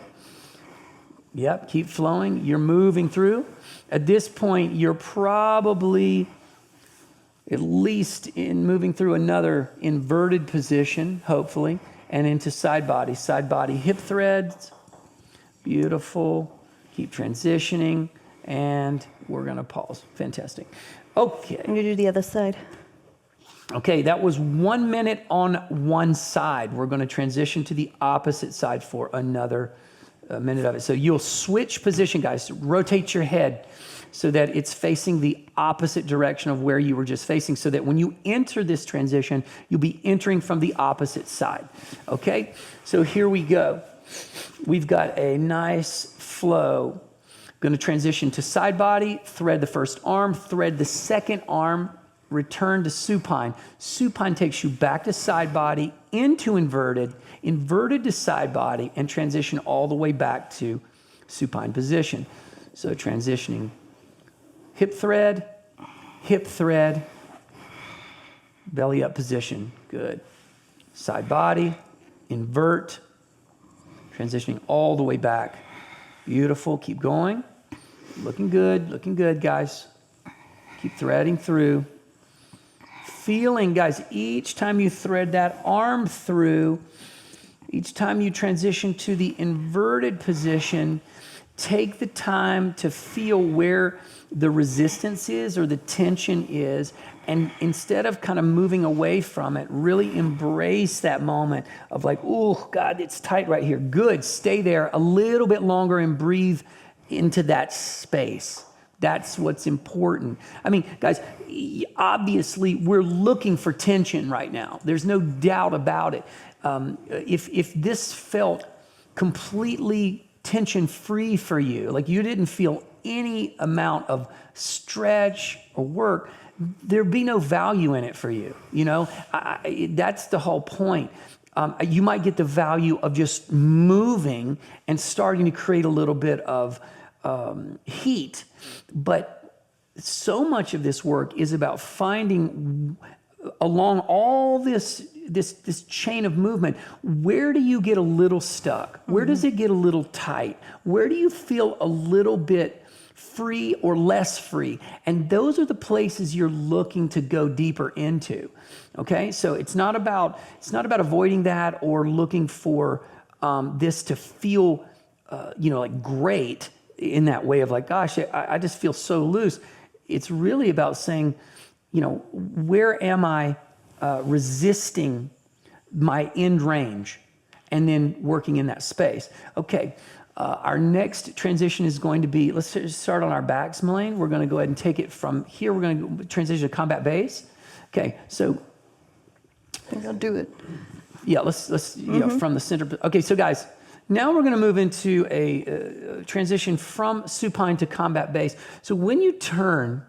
Yep, keep flowing. You're moving through. At this point, you're probably at least in moving through another inverted position, hopefully, and into side body. Side body hip threads. Beautiful. Keep transitioning. And we're going to pause. Fantastic. Okay. I'm going to do the other side. Okay, that was 1 minute on one side. We're going to transition to the opposite side for another minute of it. So you'll switch position, guys. Rotate your head so that it's facing the opposite direction of where you were just facing, so that when you enter this transition, you'll be entering from the opposite side. Okay, so here we go. We've got a nice flow. Going to transition to side body, thread the first arm, thread the second arm return to supine. Supine takes you back to side body, into inverted, inverted to side body, and transition all the way back to supine position. So transitioning hip thread, belly up position, good. Side body, invert, transitioning all the way back. Beautiful, keep going. Looking good, guys. Keep threading through. Feeling, guys, each time you thread that arm through, each time you transition to the inverted position, take the time to feel where the resistance is or the tension is, and instead of kind of moving away from it, really embrace that moment of like, oh, God, it's tight right here. Good, stay there a little bit longer and breathe into that space. That's what's important. I mean, guys, obviously we're looking for tension right now. There's no doubt about it. If this felt completely tension-free for you, like you didn't feel any amount of stretch or work, there'd be no value in it for you. You know, that's the whole point. You might get the value of just moving and starting to create a little bit of heat, but so much of this work is about finding along all this chain of movement, where do you get a little stuck? Where does it get a little tight? Where do you feel a little bit free or less free? And those are the places you're looking to go deeper into. Okay, so it's not about avoiding that or looking for this to feel like great in that way of like, gosh, I just feel so loose. It's really about saying, where am I resisting my end range, and then working in that space. Okay, our next transition is going to be, let's start on our backs, Melaine. We're going to go ahead and take it from here. We're going to transition to combat base. Okay, so. I think I'll do it. Yeah, let's from the center. Okay, so guys, now we're going to move into a transition from supine to combat base. So when you turn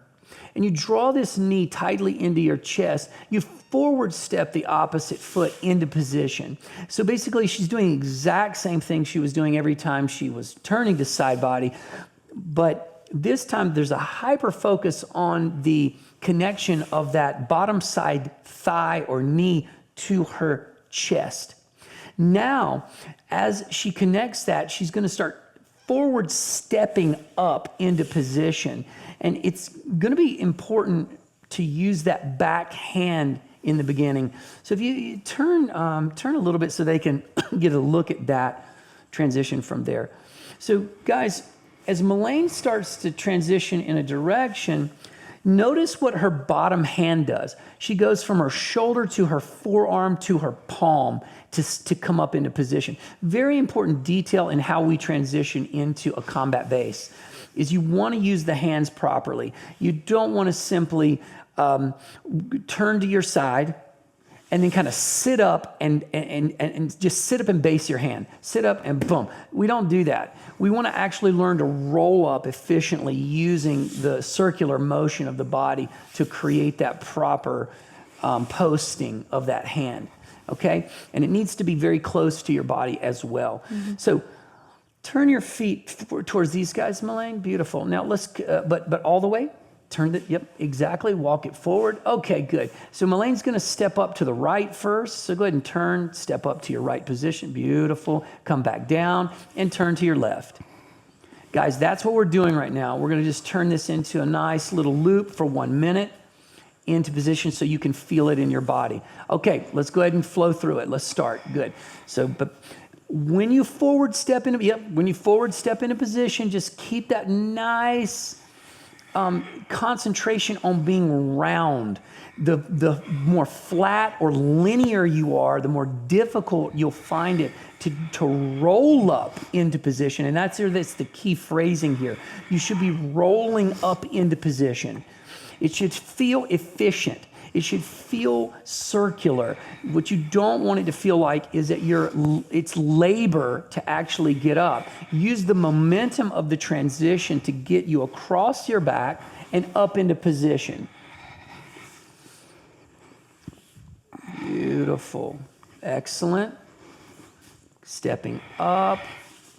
and you draw this knee tightly into your chest, you forward step the opposite foot into position. So basically she's doing the exact same thing she was doing every time she was turning to side body, but this time there's a hyper focus on the connection of that bottom side thigh or knee to her chest. Now, as she connects that, she's going to start forward stepping up into position. And it's going to be important to use that back hand in the beginning. So if you turn a little bit so they can get a look at that transition from there. So guys, as Melaine starts to transition in a direction, notice what her bottom hand does. She goes from her shoulder to her forearm to her palm to come up into position. Very important detail in how we transition into a combat base is you want to use the hands properly. You don't want to simply turn to your side and then kind of sit up and just sit up and base your hand. Sit up and boom. We don't do that. We want to actually learn to roll up efficiently using the circular motion of the body to create that proper posting of that hand. Okay? And it needs to be very close to your body as well. Mm-hmm. So turn your feet towards these guys, Melaine. Beautiful. Now let's, but all the way. Turn it, yep, exactly. Walk it forward. Okay, good. So Melaine's going to step up to the right first. So go ahead and turn, step up to your right position. Beautiful. Come back down and turn to your left. Guys, that's what we're doing right now. We're going to just turn this into a nice little loop for 1 minute into position so you can feel it in your body. Okay, let's go ahead and flow through it. Let's start. Good. So, but when you forward step into position, just keep that nice concentration on being round. The more flat or linear you are, the more difficult you'll find it to roll up into position. And that's the key phrasing here. You should be rolling up into position. It should feel efficient. It should feel circular. What you don't want it to feel like is that it's labor to actually get up. Use the momentum of the transition to get you across your back and up into position. Beautiful. Excellent. Stepping up,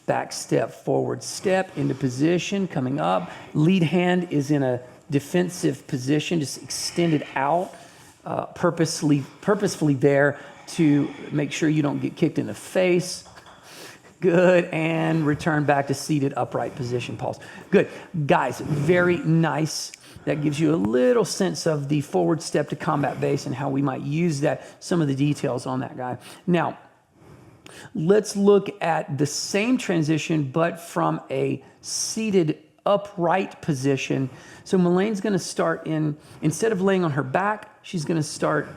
back step, forward step, into position, coming up. Lead hand is in a defensive position, just extended out, purposefully there to make sure you don't get kicked in the face. Good, and return back to seated upright position, pulse. Good, guys, very nice. That gives you a little sense of the forward step to combat base and how we might use that, some of the details on that guy. Now, let's look at the same transition, but from a seated upright position. So Melane's gonna start in, instead of laying on her back, she's gonna start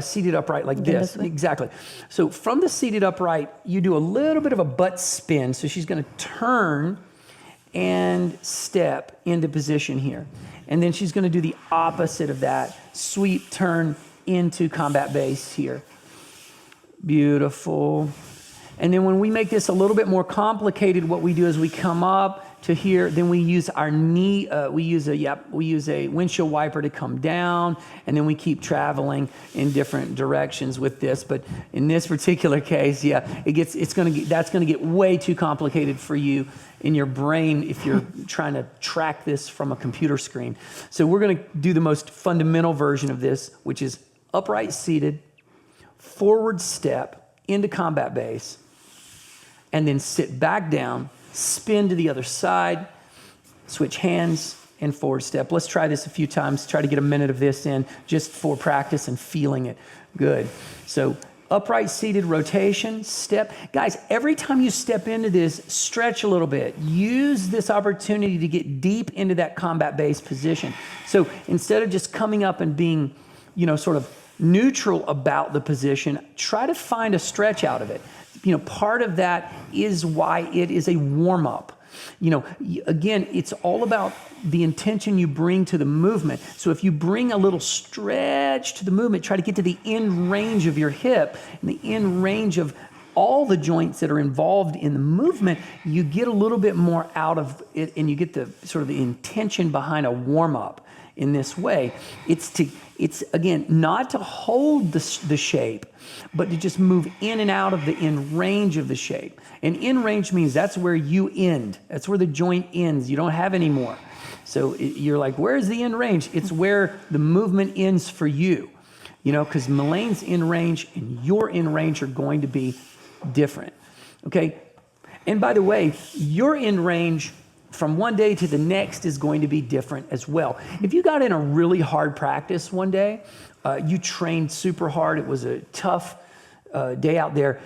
seated upright like this. Exactly. So from the seated upright, you do a little bit of a butt spin. So she's gonna turn and step into position here. And then she's gonna do the opposite of that, sweep, turn into combat base here. Beautiful. And then when we make this a little bit more complicated, what we do is we come up to here, then we use our knee, we use a windshield wiper to come down, and then we keep traveling in different directions with this. But in this particular case, that's gonna get way too complicated for you in your brain if you're trying to track this from a computer screen. So we're gonna do the most fundamental version of this, which is upright seated, forward step into combat base, and then sit back down, spin to the other side, switch hands, and forward step. Let's try this a few times. Try to get a minute of this in just for practice and feeling it. Good. So upright seated rotation, step. Guys, every time you step into this, stretch a little bit. Use this opportunity to get deep into that combat base position. So instead of just coming up and being, sort of neutral about the position, try to find a stretch out of it. Part of that is why it is a warm-up. Again, it's all about the intention you bring to the movement. So if you bring a little stretch to the movement, try to get to the end range of your hip and the end range of all the joints that are involved in the movement, you get a little bit more out of it, and you get the sort of the intention behind a warm-up in this way. It's again, not to hold the shape, but to just move in and out of the end range of the shape. And end range means that's where you end. That's where the joint ends. You don't have any more. So you're like, where's the end range? It's where the movement ends for you. Because Melane's end range and your end range are going to be different. Okay? And by the way, your end range from one day to the next is going to be different as well. If you got in a really hard practice one day, you trained super hard, it was a tough day out there,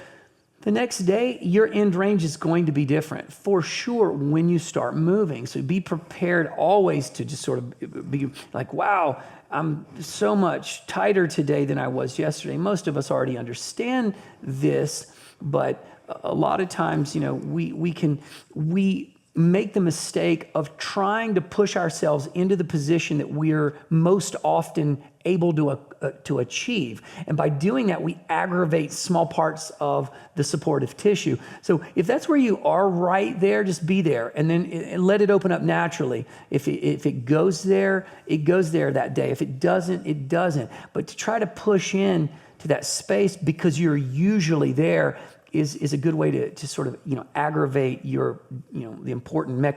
the next day, your end range is going to be different for sure when you start moving. So be prepared always to just sort of be like, wow, I'm so much tighter today than I was yesterday. Most of us already understand this, but a lot of times, we make the mistake of trying to push ourselves into the position that we're most often able to achieve. And by doing that, we aggravate small parts of the supportive tissue. So if that's where you are right there, just be there and then let it open up naturally. If it goes there, it goes there that day. If it doesn't, it doesn't. But to try to push in to that space because you're usually there is a good way to sort of, aggravate your, the important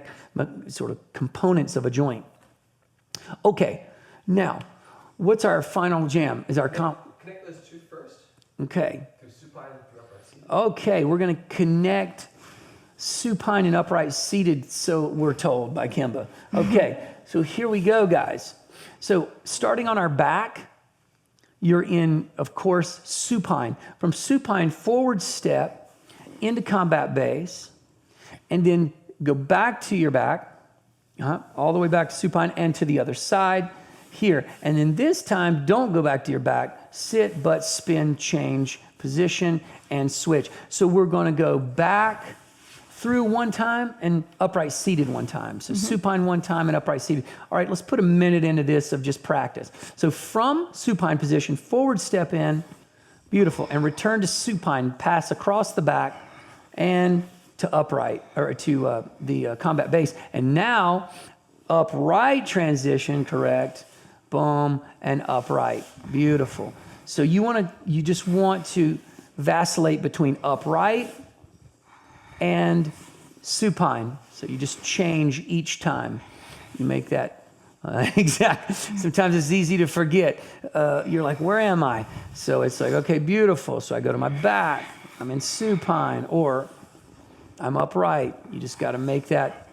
sort of components of a joint. Okay, now, what's our final jam? Connect those two first. Okay. Through supine and through upright seated. Okay, we're going to connect supine and upright seated, so we're told by Kimba. Okay, so here we go, guys. So starting on our back, you're in, of course, supine. From supine, forward step into combat base, and then go back to your back, all the way back to supine and to the other side here. And then this time, don't go back to your back. Sit, butt, spin, change position, and switch. So we're going to go back through one time and upright seated one time. So supine one time and upright seated. All right, let's put a minute into this of just practice. So from supine position, forward step in, beautiful, and return to supine, pass across the back and to upright, or to the combat base. And now, upright transition, correct, boom, and upright, beautiful. So you just want to vacillate between upright and supine. So you just change each time. You make that exact. Sometimes it's easy to forget. You're like, where am I? So it's like, okay, beautiful. So I go to my back. I'm in supine, or I'm upright. You just got to make that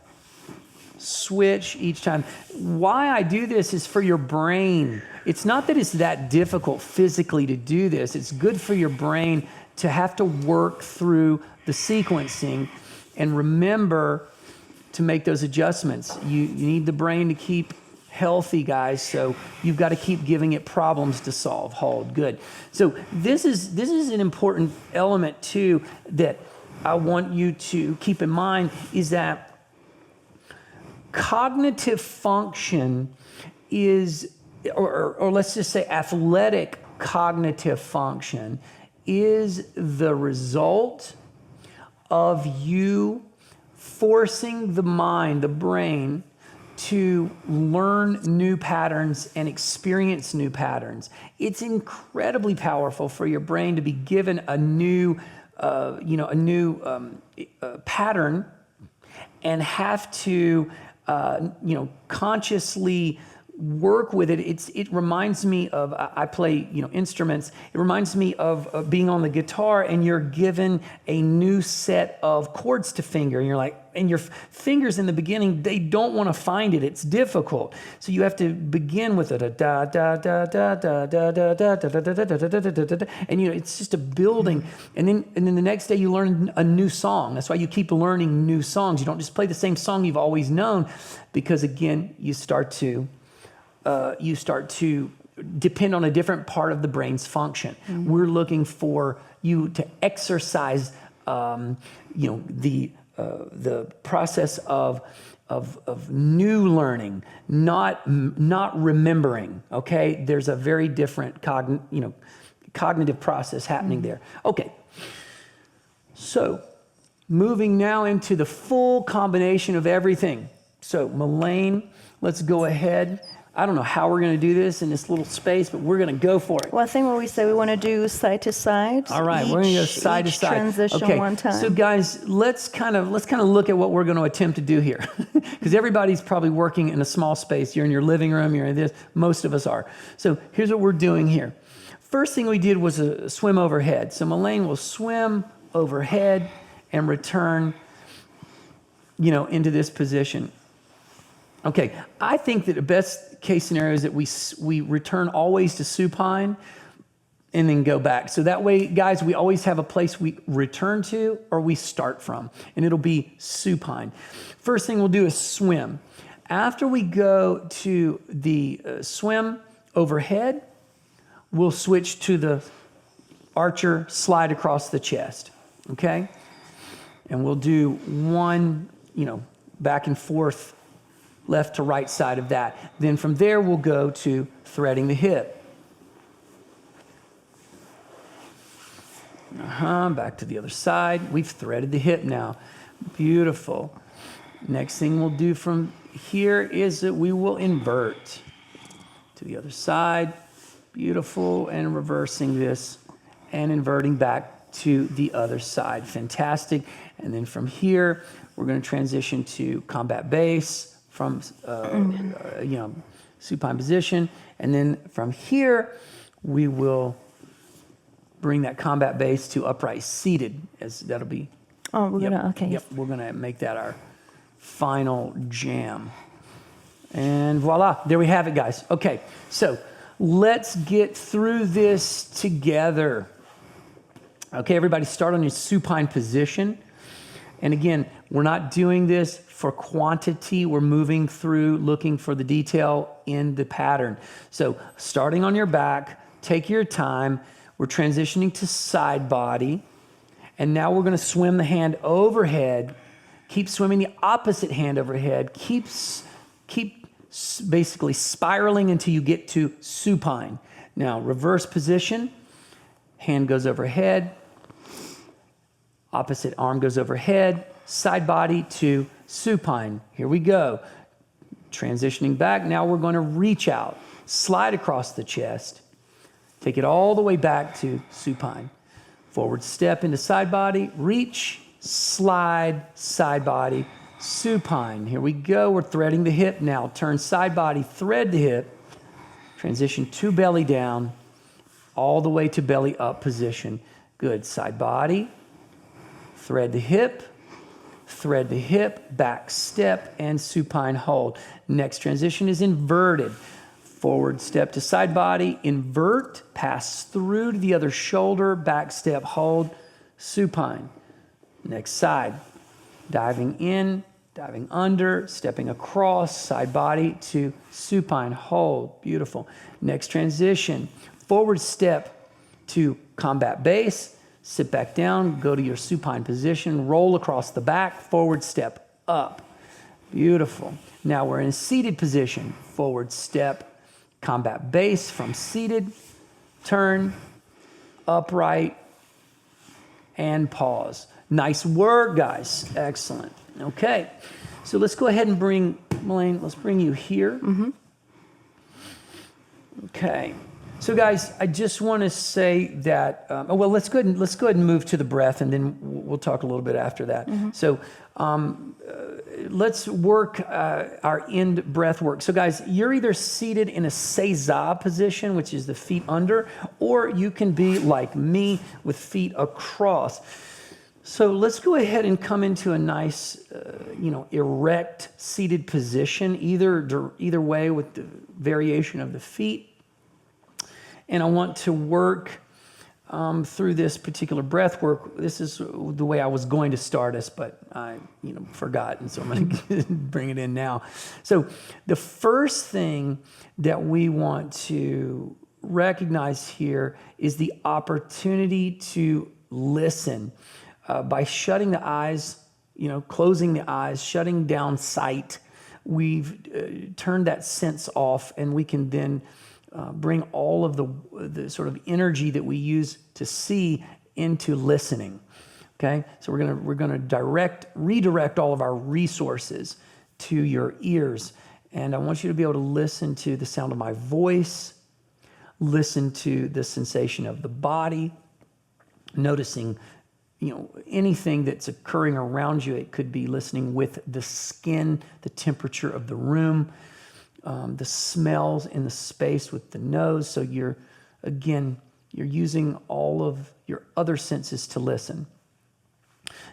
switch each time. Why I do this is for your brain. It's not that it's that difficult physically to do this. It's good for your brain to have to work through the sequencing and remember to make those adjustments. You need the brain to keep healthy, guys, so you've got to keep giving it problems to solve. Hold, good. So this is an important element too that I want you to keep in mind, is that cognitive function is, or let's just say athletic cognitive function, is the result of you forcing the mind, the brain, to learn new patterns and experience new patterns. It's incredibly powerful for your brain to be given a new pattern and have to, consciously work with it. It reminds me of, I play, instruments. It reminds me of being on the guitar and you're given a new set of chords to finger. And you're like, and your fingers in the beginning, they don't want to find it. It's difficult. So you have to begin with a da da da da da da da da da da da da da da da, and it's just a building. And then the next day you learn a new song. That's why you keep learning new songs. You don't just play the same song you've always known, because again, you start to depend on a different part of the brain's function. Mm-hmm. We're looking for you to exercise, the process of new learning, not remembering. Okay, there's a very different cognitive process happening there. Okay, so moving now into the full combination of everything. So Melaine, let's go ahead. I don't know how we're going to do this in this little space, but we're going to go for it. Well, I think what we said, we want to do side to side. All right, we're going to go side to side. Transition one time. So guys, let's kind of look at what we're going to attempt to do here, because everybody's probably working in a small space. You're in your living room. You're in this. Most of us are. So here's what we're doing here. First thing we did was a swim overhead. So Melaine will swim overhead and return, into this position. Okay, I think that the best case scenario is that we return always to supine and then go back. So that way, guys, we always have a place we return to or we start from, and it'll be supine. First thing we'll do is swim. After we go to the swim overhead, we'll switch to the archer slide across the chest, okay? And we'll do one, back and forth, left to right side of that. Then from there, we'll go to threading the hip. Back to the other side. We've threaded the hip now. Beautiful. Next thing we'll do from here is that we will invert to the other side. Beautiful. And reversing this and inverting back to the other side. Fantastic. And then from here, we're going to transition to combat base from supine position, and then from here we will bring that combat base to upright seated, as that'll be. Oh, we're gonna okay. Yep, we're gonna make that our final jam, and voila, there we have it, guys. Okay, so let's get through this together. Okay, everybody, start on your supine position. And again, we're not doing this for quantity. We're moving through, looking for the detail in the pattern. So starting on your back, take your time. We're transitioning to side body. And now we're going to swim the hand overhead. Keep swimming the opposite hand overhead. Keep basically spiraling until you get to supine. Now, reverse position. Hand goes overhead. Opposite arm goes overhead, side body to supine. Here we go. Transitioning back. Now we're going to reach out, slide across the chest, Take it all the way back to supine. Forward step into side body, reach, slide, side body, supine. Here we go. We're threading the hip now. Turn side body, thread the hip, transition to belly down, all the way to belly up position. Good. Side body, thread the hip, back step, and supine hold. Next transition is inverted. Forward step to side body, invert, pass through to the other shoulder, back step, hold, supine. Next side, diving in, diving under, stepping across, side body to supine, hold, beautiful. Next transition, forward step to combat base, sit back down, go to your supine position, roll across the back, forward step up, beautiful. Now we're in a seated position, forward step, combat base from seated, turn, upright, and pause. Nice work, guys. Excellent. Okay, so let's go ahead and bring, Melaine, let's bring you here. Okay, so guys, I just want to say that, well, let's go ahead and move to the breath, and then we'll talk a little bit after that. So let's work our end breath work. So guys, you're either seated in a seiza position, which is the feet under, or you can be like me with feet across. So let's go ahead and come into a nice, erect seated position, either way with the variation of the feet. And I want to work through this particular breath work. This is the way I was going to start us, but I, forgot, and so I'm going to bring it in now. So the first thing that we want to recognize here is the opportunity to listen by shutting the eyes, closing the eyes, shutting down sight. We've turned that sense off, and we can then bring all of the sort of energy that we use to see into listening. Okay, so we're gonna redirect all of our resources to your ears, and I want you to be able to listen to the sound of my voice, listen to the sensation of the body, noticing anything that's occurring around you. It could be listening with the skin, the temperature of the room, the smells in the space with the nose. So you're using all of your other senses to listen.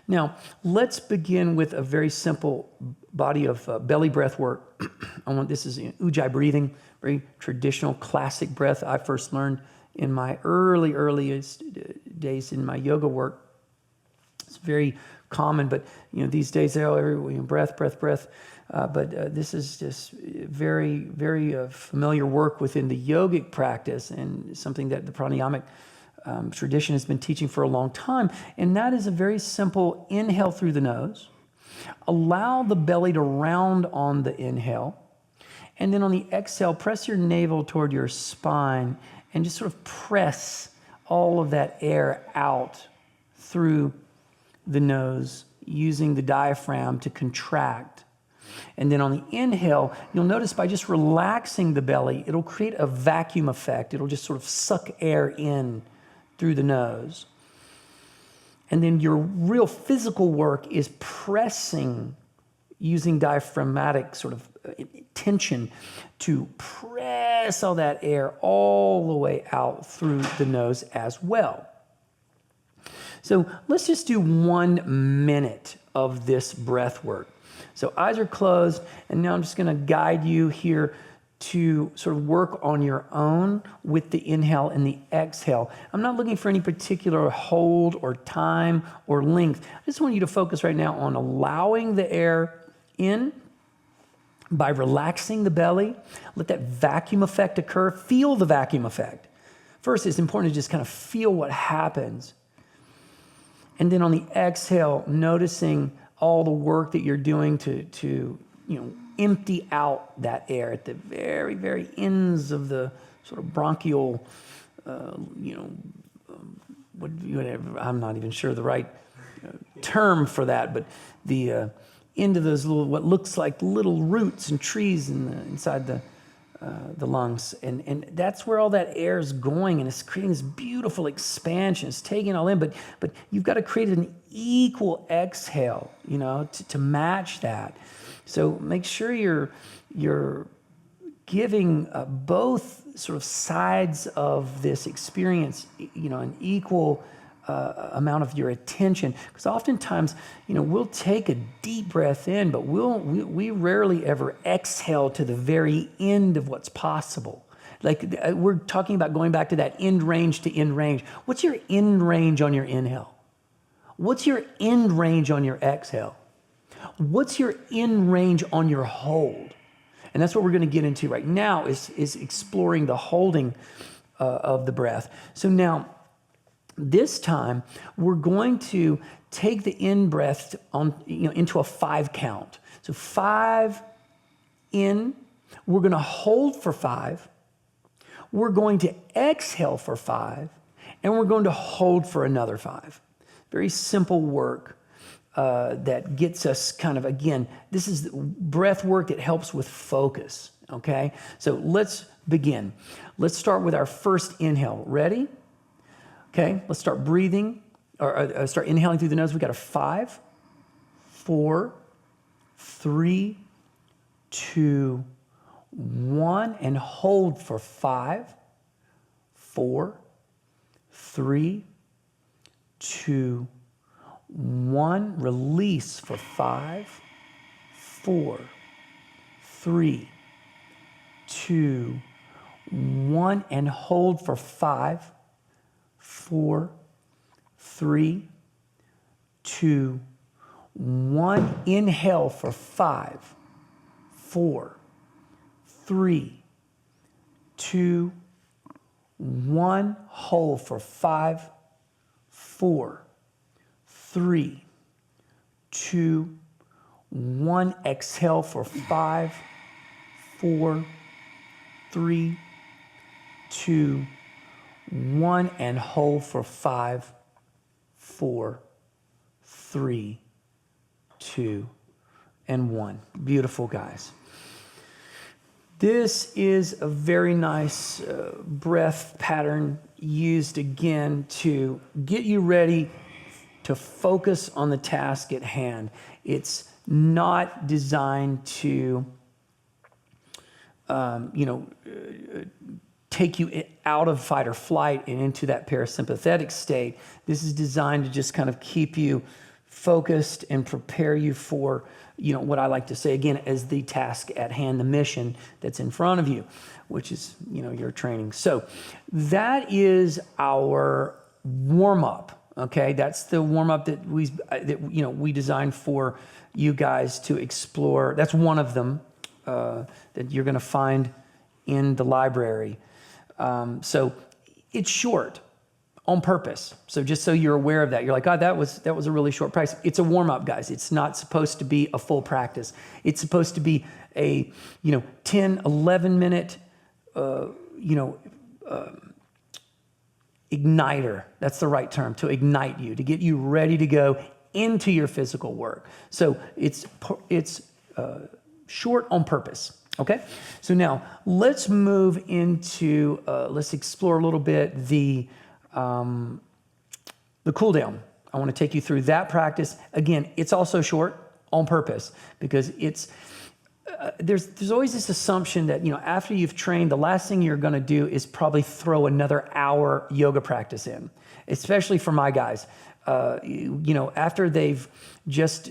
Now, let's begin with a very simple body of belly breath work. This is Ujjayi breathing, very traditional classic breath I first learned in my earliest days in my yoga work. It's very common, but these days breath. But this is just very, very familiar work within the yogic practice, and something that the pranayamic tradition has been teaching for a long time. And that is a very simple inhale through the nose. Allow the belly to round on the inhale. And then on the exhale, press your navel toward your spine and just sort of press all of that air out through the nose, using the diaphragm to contract. And then on the inhale, you'll notice by just relaxing the belly, it'll create a vacuum effect. It'll just sort of suck air in through the nose. And then your real physical work is pressing, using diaphragmatic sort of tension to press all that air all the way out through the nose as well. So let's just do 1 minute of this breath work. So eyes are closed, and now I'm just going to guide you here to sort of work on your own with the inhale and the exhale. I'm not looking for any particular hold or time or length. I just want you to focus right now on allowing the air in by relaxing the belly. Let that vacuum effect occur. Feel the vacuum effect. First, it's important to just kind of feel what happens. And then on the exhale, noticing all the work that you're doing to empty out that air at the very, very ends of the sort of bronchial, whatever, I'm not even sure the right term for that, but the end of those little, what looks like little roots and trees inside the the lungs, and that's where all that air is going, and it's creating this beautiful expansion. It's taking it all in, but you've got to create an equal exhale, to match that. So make sure you're giving both sort of sides of this experience, an equal amount of your attention, because oftentimes, we'll take a deep breath in, but we rarely ever exhale to the very end of what's possible. Like we're talking about going back to that end range to end range. What's your end range on your inhale? What's your end range on your exhale? What's your end range on your hold? And that's what we're going to get into right now is exploring the holding of the breath. So now, this time, we're going to take the in breath into a 5 count. So 5 in, we're going to hold for 5, we're going to exhale for 5, and we're going to hold for another 5. Very simple work that gets us kind of, again, this is breath work that helps with focus, okay? So let's begin. Let's start with our first inhale. Ready? Okay, let's start breathing, or start inhaling through the nose. We got a 5, 4, 3, 2, 1, and hold for 5, 4, 3, 2, 1. Release for 5, 4, 3, 2, 1, and hold for 5, 4, 3, 2, 1. Inhale for 5, 4, 3, 2, 1. Hold for 5, 4, 3, 2, 1. Exhale for 5, 4, 3, 2, 1, and hold for 5, 4, 3, 2, and 1. Beautiful, guys. This is a very nice breath pattern used again to get you ready to focus on the task at hand. It's not designed to, take you out of fight or flight and into that parasympathetic state. This is designed to just kind of keep you focused and prepare you for, what I like to say again as the task at hand, the mission that's in front of you, which is, your training. So that is our warm-up. Okay, that's the warm-up that we designed for you guys to explore. That's one of them that you're going to find in the library. So it's short on purpose. So just so you're aware of that, you're like, oh, that was a really short practice. It's a warm-up, guys. It's not supposed to be a full practice. It's supposed to be a 10, 11 minute igniter. That's the right term, to ignite you, to get you ready to go into your physical work. So it's short on purpose. Okay, so now let's move into, let's explore a little bit the cool down. I want to take you through that practice. Again, it's also short on purpose because it's, there's always this assumption that, after you've trained, the last thing you're going to do is probably throw another hour yoga practice in, especially for my guys. After they've just,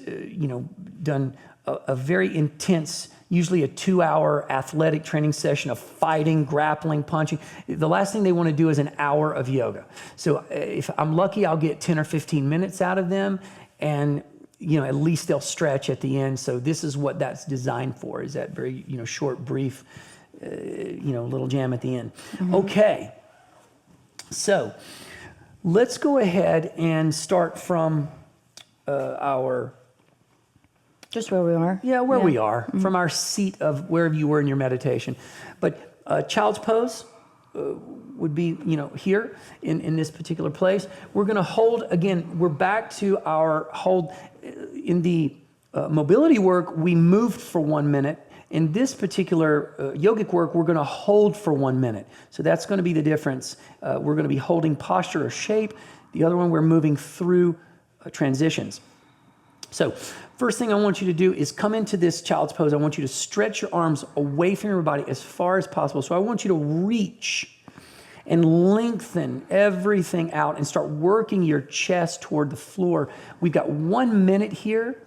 done a very intense, usually a 2-hour athletic training session of fighting, grappling, punching. The last thing they want to do is an hour of yoga. So if I'm lucky, I'll get 10 or 15 minutes out of them, and at least they'll stretch at the end. So this is what that's designed for, is that very, short, brief, little jam at the end. Mm-hmm. Okay. So let's go ahead and start from our... Just where we are. Yeah, where we are, from our seat of wherever you were in your meditation. But child's pose would be, here in this particular place. We're going to hold, again, we're back to our hold. In the mobility work, we moved for 1 minute, in this particular yogic work, we're going to hold for 1 minute. So that's going to be the difference. We're going to be holding posture or shape. The other one, we're moving through transitions. So first thing I want you to do is come into this child's pose. I want you to stretch your arms away from your body as far as possible. So I want you to reach and lengthen everything out and start working your chest toward the floor. We've got 1 minute here.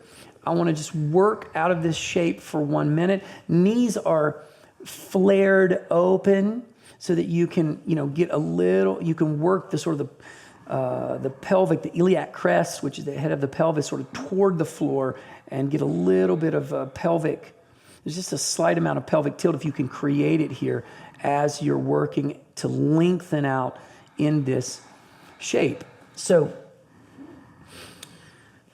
I want to just work out of this shape for 1 minute. Knees are flared open so that you can, get a little, you can work the sort of the pelvic, the iliac crest, which is the head of the pelvis, sort of toward the floor, and get a little bit of pelvic. There's just a slight amount of pelvic tilt if you can create it here as you're working to lengthen out in this shape. So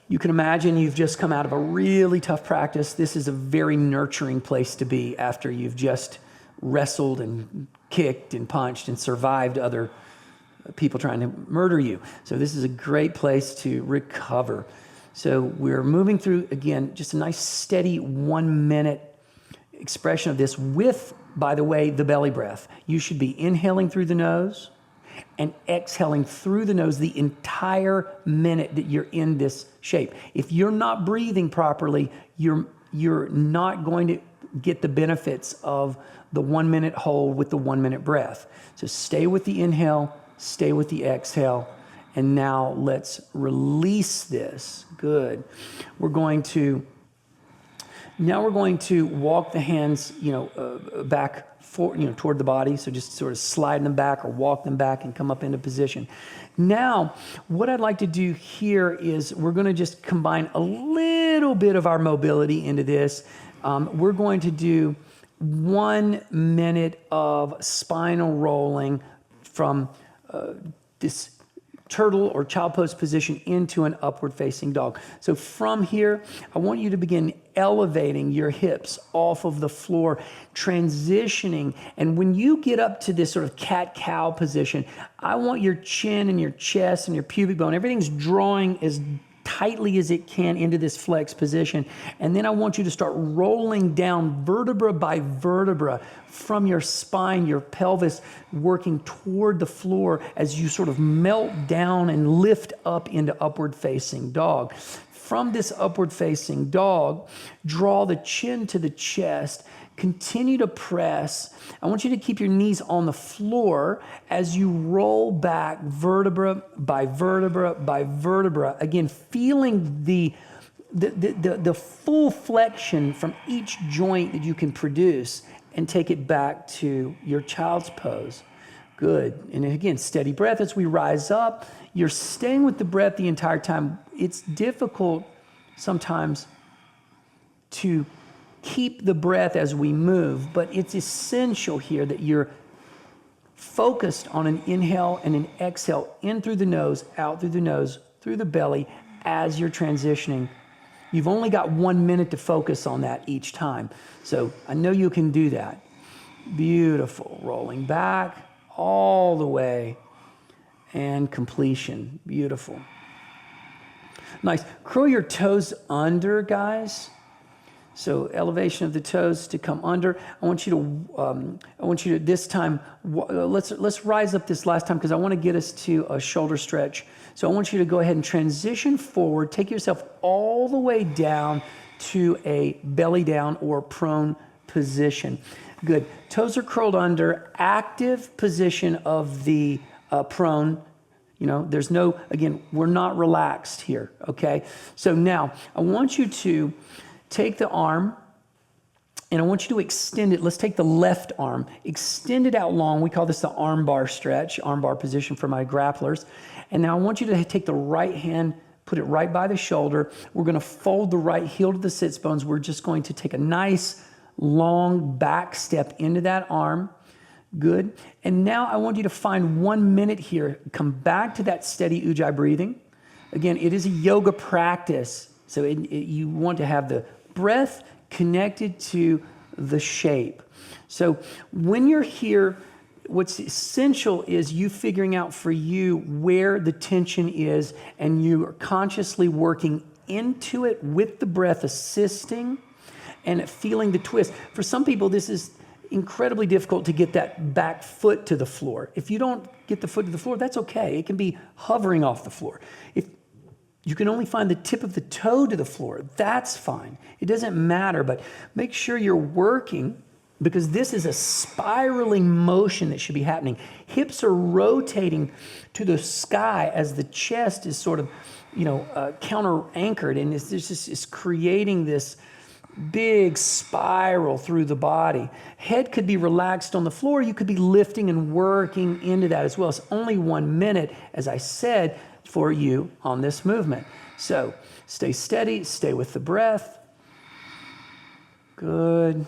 you can imagine you've just come out of a really tough practice. This is a very nurturing place to be after you've just wrestled and kicked and punched and survived other people trying to murder you. So this is a great place to recover. So we're moving through, again, just a nice steady 1 minute expression of this with, by the way, the belly breath. You should be inhaling through the nose and exhaling through the nose the entire minute that you're in this shape. If you're not breathing properly, you're not going to get the benefits of the 1 minute hold with the 1 minute breath. So stay with the inhale, stay with the exhale, and now let's release this. Good. We're going to walk the hands, back toward the body. So just sort of slide them back or walk them back and come up into position. Now, what I'd like to do here is we're going to just combine a little bit of our mobility into this. We're going to do 1 minute of spinal rolling from this turtle or child pose position into an upward facing dog. So from here, I want you to begin elevating your hips off of the floor, transitioning. And when you get up to this sort of cat-cow position, I want your chin and your chest and your pubic bone, everything's drawing as tightly as it can into this flex position. And then I want you to start rolling down vertebra by vertebra from your spine, your pelvis, working toward the floor as you sort of melt down and lift up into upward facing dog. From this upward facing dog, draw the chin to the chest. Continue to press. I want you to keep your knees on the floor as you roll back vertebra by vertebra by vertebra. Again, feeling the full flexion from each joint that you can produce and take it back to your child's pose. Good. And again, steady breath as we rise up. You're staying with the breath the entire time. It's difficult sometimes to keep the breath as we move, but it's essential here that you're focused on an inhale and an exhale in through the nose, out through the nose, through the belly as you're transitioning. You've only got 1 minute to focus on that each time. So I know you can do that. Beautiful. Rolling back all the way and completion. Beautiful. Nice. Curl your toes under, guys. So elevation of the toes to come under. I want you to this time, let's rise up this last time because I want to get us to a shoulder stretch. So I want you to go ahead and transition forward. Take yourself all the way down to a belly down or prone position. Good. Toes are curled under. Active position of the prone. There's no, again, we're not relaxed here, okay? So now I want you to take the arm and I want you to extend it. Let's take the left arm, extend it out long. We call this the arm bar stretch, arm bar position for my grapplers. And now I want you to take the right hand, put it right by the shoulder. We're going to fold the right heel to the sits bones. We're just going to take a nice long back step into that arm. Good. And now I want you to find 1 minute here. Come back to that steady ujjayi breathing. Again, it is a yoga practice. So you want to have the breath connected to the shape. So when you're here, what's essential is you figuring out for you where the tension is and you are consciously working into it with the breath assisting. and feeling the twist. For some people, this is incredibly difficult to get that back foot to the floor. If you don't get the foot to the floor, that's okay. It can be hovering off the floor. If you can only find the tip of the toe to the floor, that's fine. It doesn't matter, but make sure you're working, because this is a spiraling motion that should be happening. Hips are rotating to the sky as the chest is sort of, counter anchored, and it's creating this big spiral through the body. Head could be relaxed on the floor. You could be lifting and working into that as well. It's only 1 minute, as I said, for you on this movement. So stay steady, stay with the breath. Good.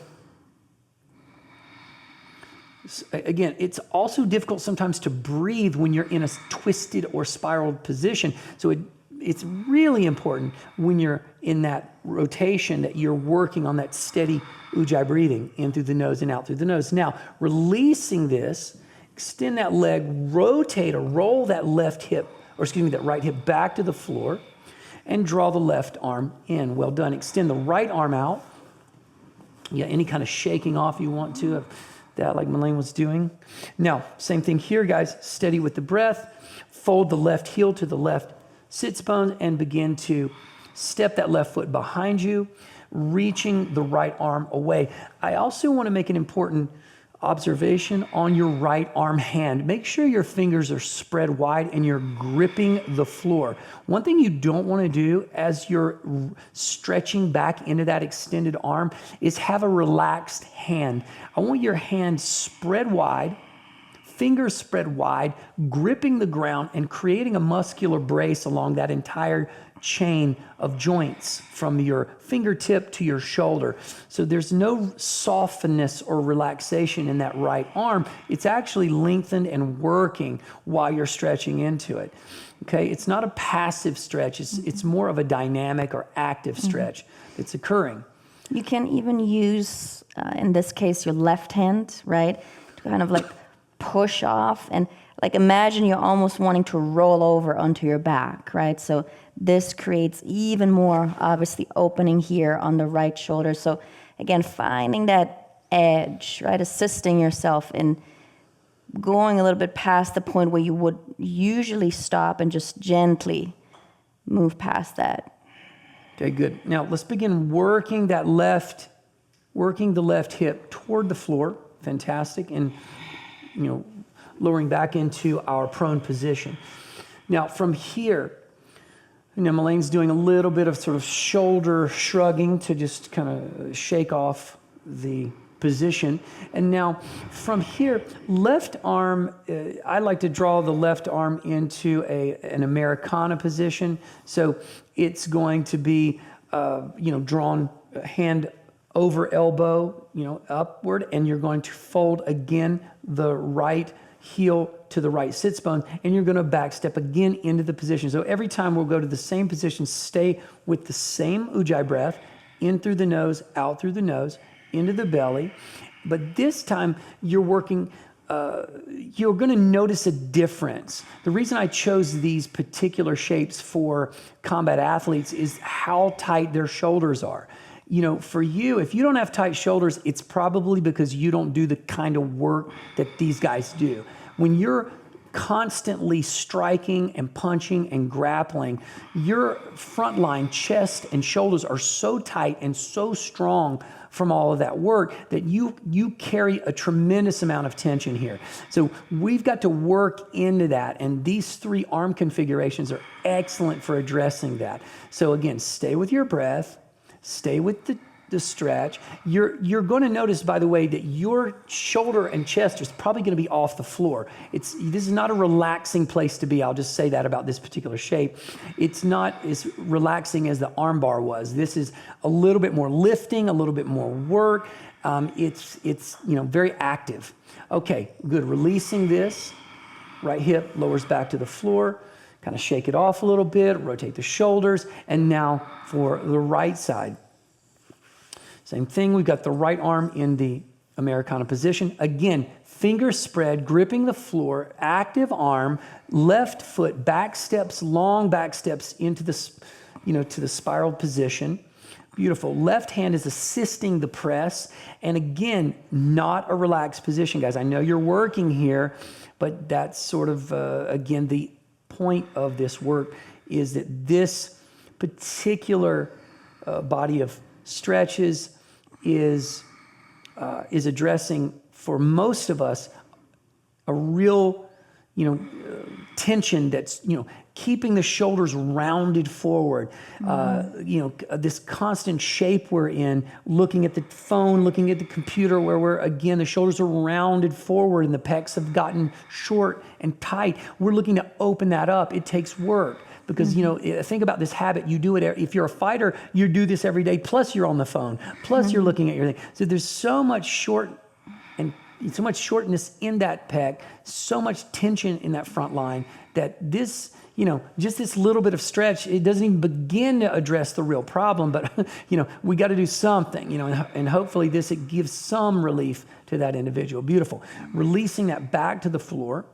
Again, it's also difficult sometimes to breathe when you're in a twisted or spiraled position. So it's really important when you're in that rotation that you're working on that steady ujjayi breathing in through the nose and out through the nose. Now, releasing this, extend that leg, rotate or roll that that right hip back to the floor, and draw the left arm in. Well done. Extend the right arm out. Yeah, any kind of shaking off you want to of that, like Melaine was doing. Now, same thing here, guys. Steady with the breath. Fold the left heel to the left sits bones and begin to step that left foot behind you, reaching the right arm away. I also want to make an important observation on your right arm hand. Make sure your fingers are spread wide and you're gripping the floor. One thing you don't want to do as you're stretching back into that extended arm is have a relaxed hand. I want your hand spread wide, fingers spread wide, gripping the ground and creating a muscular brace along that entire chain of joints from your fingertip to your shoulder. So there's no softness or relaxation in that right arm. It's actually lengthened and working while you're stretching into it. Okay, it's not a passive stretch. It's more of a dynamic or active stretch that's occurring. You can even use, in this case, your left hand, right, to kind of like push off and like imagine you're almost wanting to roll over onto your back, right? So this creates even more, obviously, opening here on the right shoulder. So again, finding that edge, right? Assisting yourself in going a little bit past the point where you would usually stop and just gently move past that. Okay, good. Now let's begin working the left hip toward the floor. Fantastic. And, lowering back into our prone position. Now from here, Melaine's doing a little bit of sort of shoulder shrugging to just kind of shake off the position. And now from here, left arm, I like to draw the left arm into an Americana position. So it's going to be, drawn hand over elbow, upward, and you're going to fold again the right heel to the right sits bone, and you're going to back step again into the position. So every time we'll go to the same position, stay with the same ujjayi breath, in through the nose, out through the nose, into the belly. But this time you're working, you're going to notice a difference. The reason I chose these particular shapes for combat athletes is how tight their shoulders are. For you, if you don't have tight shoulders, it's probably because you don't do the kind of work that these guys do. When you're constantly striking and punching and grappling, your front line, chest and shoulders are so tight and so strong from all of that work that you carry a tremendous amount of tension here. So we've got to work into that, and these 3 arm configurations are excellent for addressing that. So again, stay with your breath. Stay with the stretch. You're going to notice, by the way, that your shoulder and chest is probably going to be off the floor. This is not a relaxing place to be. I'll just say that about this particular shape. It's not as relaxing as the arm bar was. This is a little bit more lifting, a little bit more work. It's very active. Okay, good. Releasing this. Right hip lowers back to the floor. Kind of shake it off a little bit, rotate the shoulders, and now for the right side. Same thing, we've got the right arm in the Americana position. Again, fingers spread, gripping the floor, active arm, left foot, back steps, long back steps into the, to the spiral position. Beautiful. Left hand is assisting the press. And again, not a relaxed position, guys. I know you're working here, but that's sort of, again, the point of this work is that this particular body of stretches is addressing, for most of us, a real, tension that's, keeping the shoulders rounded forward. This constant shape we're in, looking at the phone, looking at the computer, where again, the shoulders are rounded forward and the pecs have gotten short and tight. We're looking to open that up. It takes work. Because, think about this habit. You do it, if you're a fighter, you do this every day, plus you're on the phone, plus you're looking at your thing. So there's so much shortness in that pec, so much tension in that front line that this, just this little bit of stretch, it doesn't even begin to address the real problem, but, we got to do something, and hopefully it gives some relief to that individual. Beautiful. Releasing that back to the floor.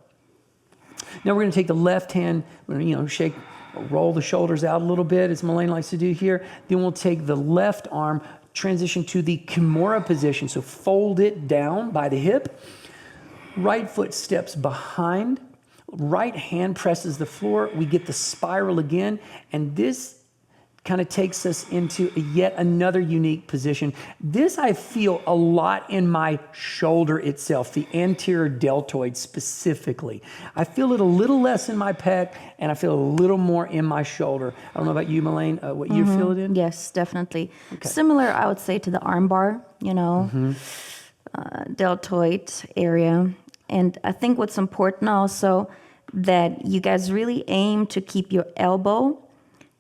Now we're going to take the left hand, shake, roll the shoulders out a little bit, as Melaine likes to do here. Then we'll take the left arm, transition to the Kimura position. So fold it down by the hip. Right foot steps behind. Right hand presses the floor. We get the spiral again. And this kind of takes us into yet another unique position. This I feel a lot in my shoulder itself, the anterior deltoid specifically. I feel it a little less in my pec, and I feel a little more in my shoulder. I don't know about you, Melaine, what you feel it in? Yes, definitely. Okay. Similar, I would say, to the arm bar, deltoid area. And I think what's important also that you guys really aim to keep your elbow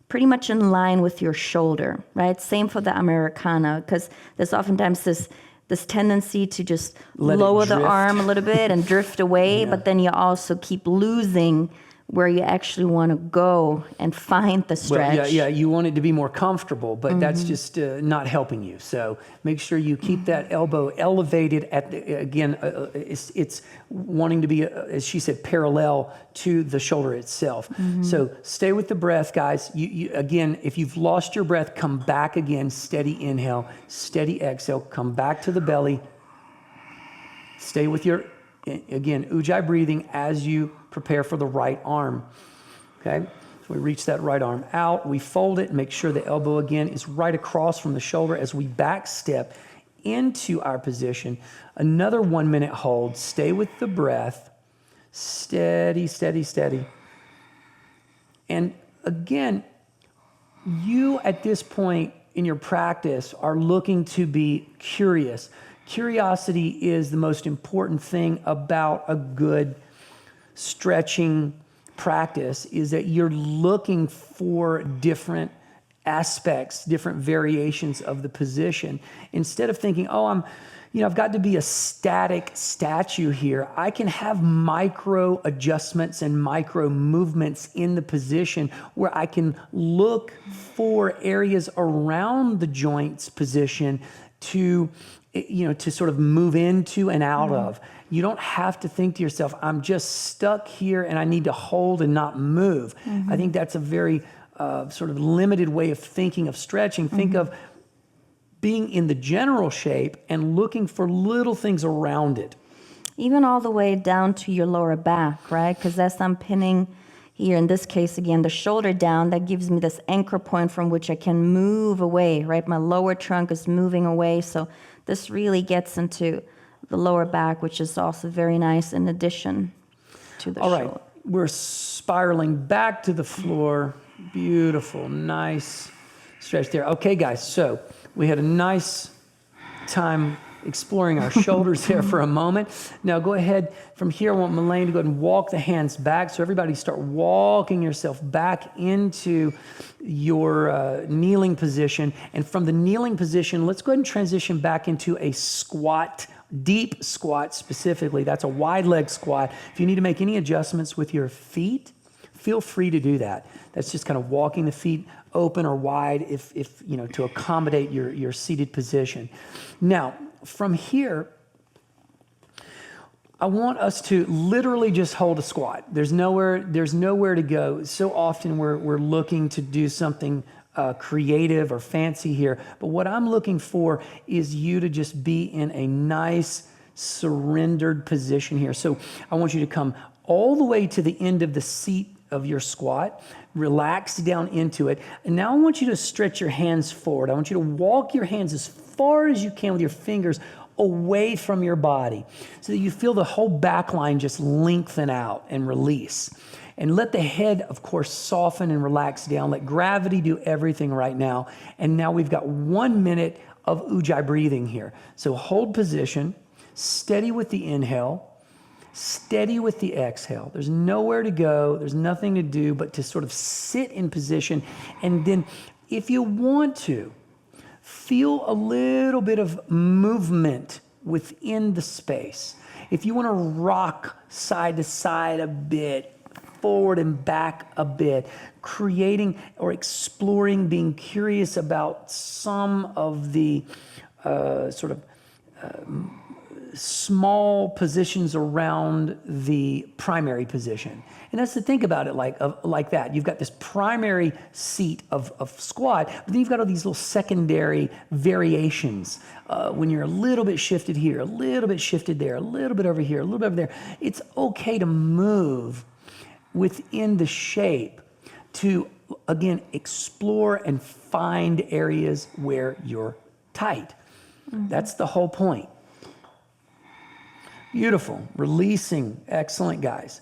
pretty much in line with your shoulder, right? Same for the Americana, because there's oftentimes this tendency to just lower the arm a little bit and drift away, but then you also keep losing where you actually want to go and find the stretch. Well, yeah, you want it to be more comfortable, but that's just not helping you. So make sure you keep that elbow elevated at it's wanting to be, as she said, parallel to the shoulder itself. So stay with the breath, guys. You again, if you've lost your breath, come back again. Steady inhale, steady exhale. Come back to the belly. Stay with your, again, ujjayi breathing as you prepare for the right arm. Okay, so we reach that right arm out, we fold it, make sure the elbow again is right across from the shoulder as we back step into our position. Another 1 minute hold, stay with the breath, steady, steady, steady. And again, you at this point in your practice are looking to be curious. Curiosity is the most important thing about a good stretching practice, is that you're looking for different aspects, different variations of the position. Instead of thinking, I've got to be a static statue here. I can have micro adjustments and micro movements in the position where I can look for areas around the joint's position to sort of move into and out of. You don't have to think to yourself, I'm just stuck here and I need to hold and not move. I think that's a very sort of limited way of thinking of stretching. Think of being in the general shape and looking for little things around it. Even all the way down to your lower back, right? Because as I'm pinning here, in this case, again, the shoulder down, that gives me this anchor point from which I can move away, right? My lower trunk is moving away. So this really gets into the lower back, which is also very nice in addition to the shoulder. All right, we're spiraling back to the floor. Beautiful, nice stretch there. Okay, guys, so we had a nice time exploring our shoulders there for a moment. Now go ahead, from here I want Melaine to go ahead and walk the hands back. So everybody start walking yourself back into your kneeling position. And from the kneeling position, let's go ahead and transition back into a squat, deep squat specifically. That's a wide leg squat. If you need to make any adjustments with your feet, feel free to do that. That's just kind of walking the feet open or wide if to accommodate your seated position. Now, from here, I want us to literally just hold a squat. There's nowhere to go. So often we're looking to do something creative or fancy here, but what I'm looking for is you to just be in a nice surrendered position here. So I want you to come all the way to the end of the seat of your squat, relax down into it, and now I want you to stretch your hands forward. I want you to walk your hands as far as you can with your fingers away from your body so that you feel the whole back line just lengthen out and release. And let the head, of course, soften and relax down. Let gravity do everything right now. And now we've got 1 minute of ujjayi breathing here. So hold position, steady with the inhale, steady with the exhale. There's nowhere to go. There's nothing to do but to sort of sit in position. And then if you want to, feel a little bit of movement within the space. If you want to rock side to side a bit, forward and back a bit, creating or exploring, being curious about some of the small positions around the primary position. And that's to think about it like that. You've got this primary seat of squat, but then you've got all these little secondary variations. When you're a little bit shifted here, a little bit shifted there, a little bit over here, a little bit over there. It's okay to move within the shape to, again, explore and find areas where you're tight. That's the whole point. Beautiful. Releasing. Excellent, guys.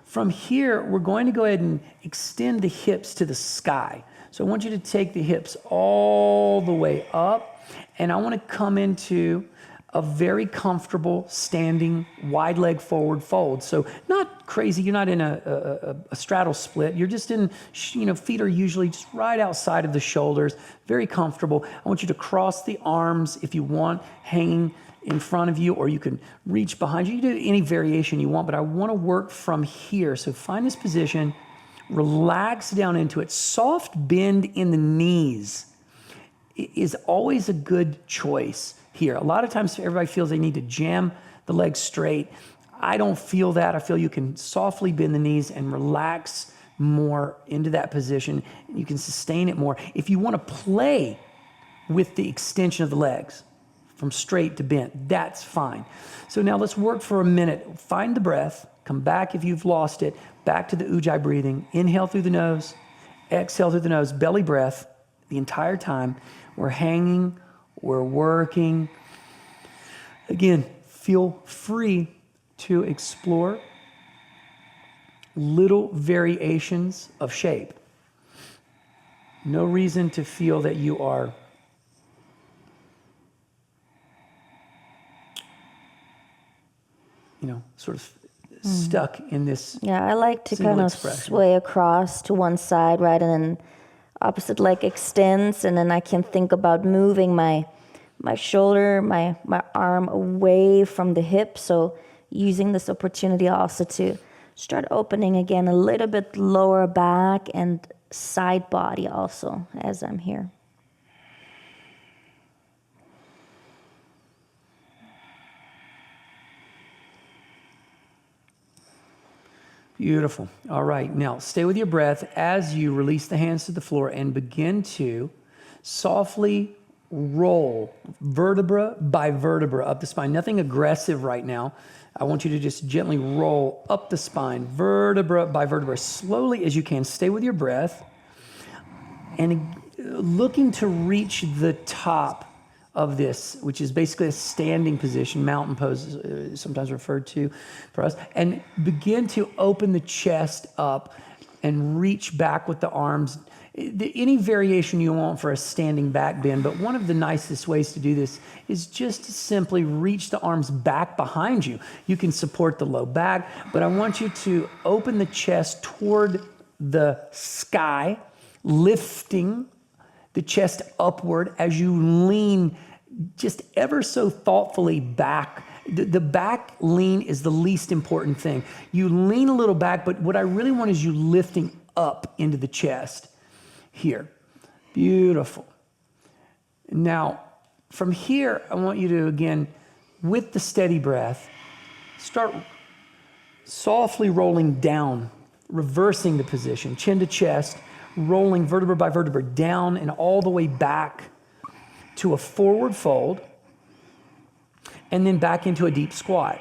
From here, we're going to go ahead and extend the hips to the sky. So I want you to take the hips all the way up, and I want to come into a very comfortable standing wide leg forward fold. So not crazy. You're not in a straddle split. You're just in, feet are usually just right outside of the shoulders. Very comfortable. I want you to cross the arms if you want, hanging in front of you, or you can reach behind you. You do any variation you want, but I want to work from here. So find this position, relax down into it. Soft bend in the knees is always a good choice here. A lot of times everybody feels they need to jam the legs straight. I don't feel that. I feel you can softly bend the knees and relax more into that position. You can sustain it more. If you want to play with the extension of the legs from straight to bent, that's fine. So now let's work for a minute. Find the breath. Come back if you've lost it. Back to the ujjayi breathing. Inhale through the nose. Exhale through the nose. Belly breath the entire time. We're hanging. We're working. Again, feel free to explore little variations of shape. No reason to feel that you are sort of stuck in this. Yeah, I like to kind of sway across to one side, right? And then opposite leg extends, and then I can think about moving my shoulder, my arm away from the hip. So using this opportunity also to start opening again a little bit lower back and side body also as I'm here. Beautiful. All right. Now, stay with your breath as you release the hands to the floor and begin to softly roll vertebra by vertebra up the spine. Nothing aggressive right now. I want you to just gently roll up the spine, vertebra by vertebra, slowly as you can. Stay with your breath and looking to reach the top of this, which is basically a standing position, mountain pose, sometimes referred to for us, and begin to open the chest up and reach back with the arms. Any variation you want for a standing back bend, but one of the nicest ways to do this is just to simply reach the arms back behind you. You can support the low back, but I want you to open the chest toward the sky, lifting the chest upward as you lean just ever so thoughtfully back. The back lean is the least important thing. You lean a little back, but what I really want is you lifting up into the chest here. Beautiful. Now, from here, I want you to, again, with the steady breath, start softly rolling down, reversing the position, chin to chest, rolling vertebra by vertebra down and all the way back to a forward fold, and then back into a deep squat.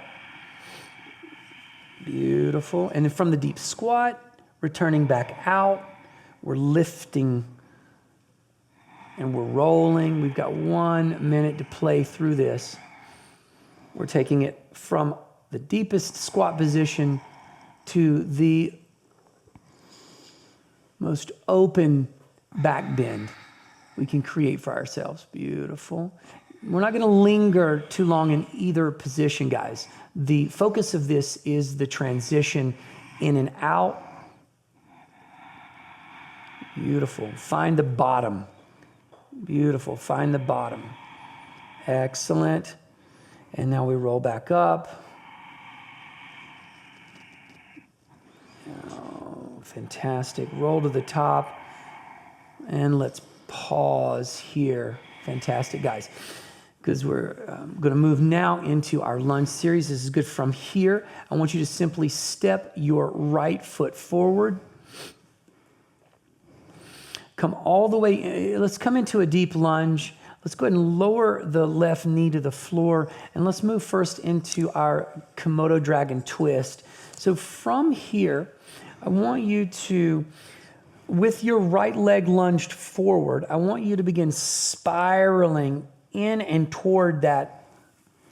Beautiful. And then from the deep squat, returning back out, we're lifting and we're rolling. We've got 1 minute to play through this. We're taking it from the deepest squat position to the most open back bend we can create for ourselves. Beautiful. We're not going to linger too long in either position, guys. The focus of this is the transition in and out. Beautiful. Find the bottom. Beautiful. Find the bottom. Excellent. And now we roll back up. Oh, fantastic. Roll to the top. And let's pause here. Fantastic, guys. Because we're going to move now into our lunge series. This is good. From here, I want you to simply step your right foot forward. Come all the way. Let's come into a deep lunge. Let's go ahead and lower the left knee to the floor. And let's move first into our Komodo Dragon twist. So from here, I want you to, with your right leg lunged forward, I want you to begin spiraling in and toward that,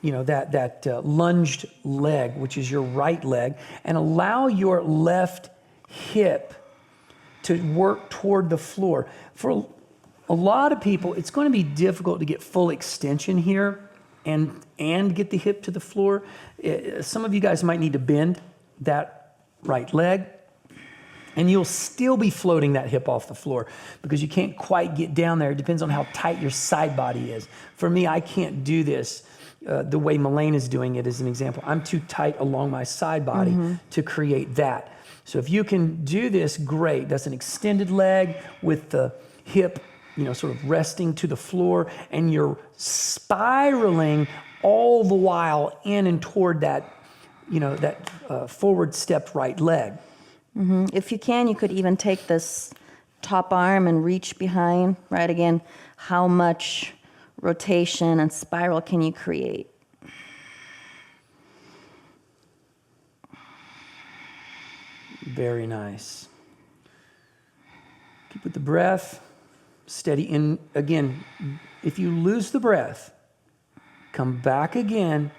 that lunged leg, which is your right leg, and allow your left hip to work toward the floor. For a lot of people, it's going to be difficult to get full extension here and get the hip to the floor. Some of you guys might need to bend that right leg, and you'll still be floating that hip off the floor because you can't quite get down there. It depends on how tight your side body is. For me, I can't do this the way Melaine is doing it as an example. I'm too tight along my side body to create that. So if you can do this, great. That's an extended leg with the hip, sort of resting to the floor, and you're spiraling all the while in and toward that, forward stepped right leg. Mm-hmm. If you can, you could even take this top arm and reach behind, right? Again, how much rotation and spiral can you create? Very nice. Keep with the breath, steady in. Again, if you lose the breath, come back again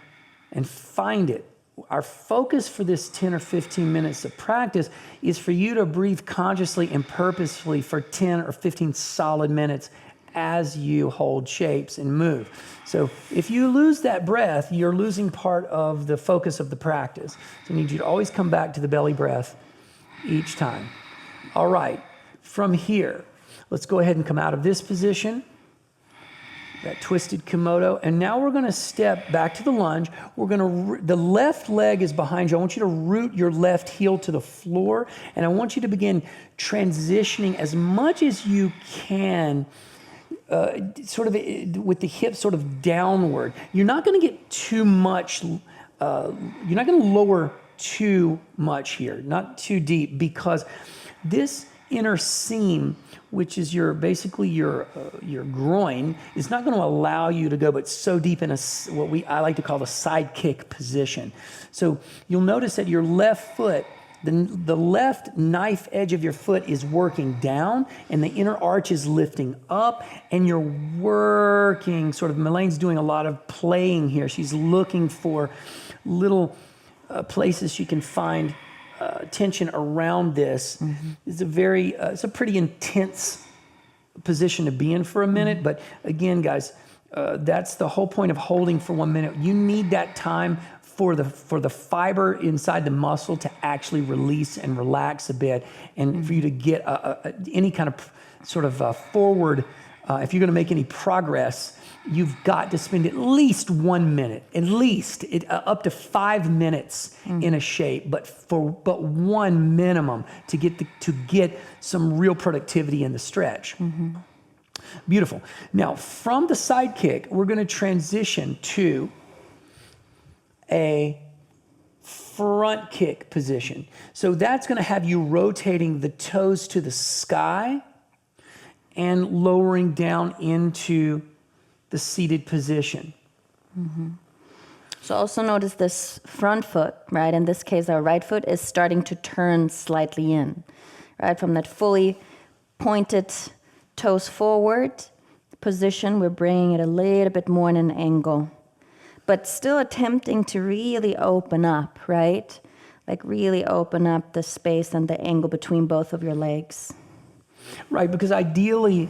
and find it. Our focus for this 10 or 15 minutes of practice is for you to breathe consciously and purposefully for 10 or 15 solid minutes as you hold shapes and move. So if you lose that breath, you're losing part of the focus of the practice. So I need you to always come back to the belly breath each time. All right, from here, let's go ahead and come out of this position, that twisted Komodo, and now we're going to step back to the lunge. We're going to, the left leg is behind you. I want you to root your left heel to the floor, and I want you to begin transitioning as much as you can, sort of with the hips sort of downward. You're not going to get too much, you're not going to lower too much here, not too deep, because this inner seam, which is basically your groin, is not going to allow you to go but so deep in I like to call the Sidekick position. So you'll notice that your left foot, the left knife edge of your foot is working down, and the inner arch is lifting up, and you're working sort of, Melaine's doing a lot of playing here. She's looking for little places she can find tension around this. Mm-hmm. It's a pretty intense position to be in for a minute. Mm-hmm. But again, guys, that's the whole point of holding for 1 minute. You need that time for the fiber inside the muscle to actually release and relax a bit, and mm-hmm. for you to get any kind of sort of forward. If you're going to make any progress, you've got to spend at least 1 minute, at least up to 5 minutes mm-hmm. in a shape, but one minimum to get some real productivity in the stretch. Mm-hmm. Beautiful. Now, from the Sidekick, we're going to transition to a front kick position. So that's going to have you rotating the toes to the sky and lowering down into the seated position. So also notice this front foot, right? In this case, our right foot is starting to turn slightly in, right? From that fully pointed toes forward position, we're bringing it a little bit more in an angle, but still attempting to really open up, right? Like really open up the space and the angle between both of your legs. Right, because ideally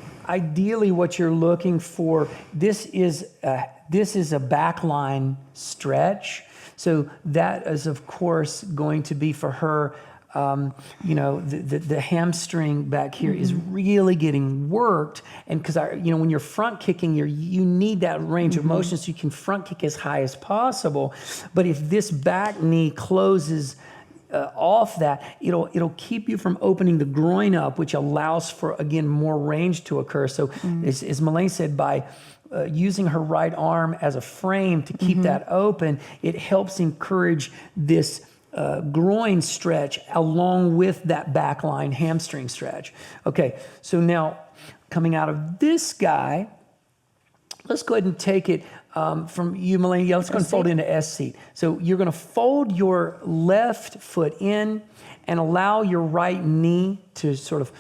what you're looking for, this is a backline stretch. So that is, of course, going to be for her, the hamstring back here is really getting worked. And because, when you're front kicking, you need that range of motion so you can front kick as high as possible. But if this back knee closes off that, it'll keep you from opening the groin up, which allows for, again, more range to occur. So as Melaine said, by using her right arm as a frame to keep that open, it helps encourage this groin stretch along with that backline hamstring stretch. Okay, so now coming out of this guy, let's go ahead and take it from you, Melaine. Yeah, let's go and fold into S seat. So you're going to fold your left foot in and allow your right knee to sort of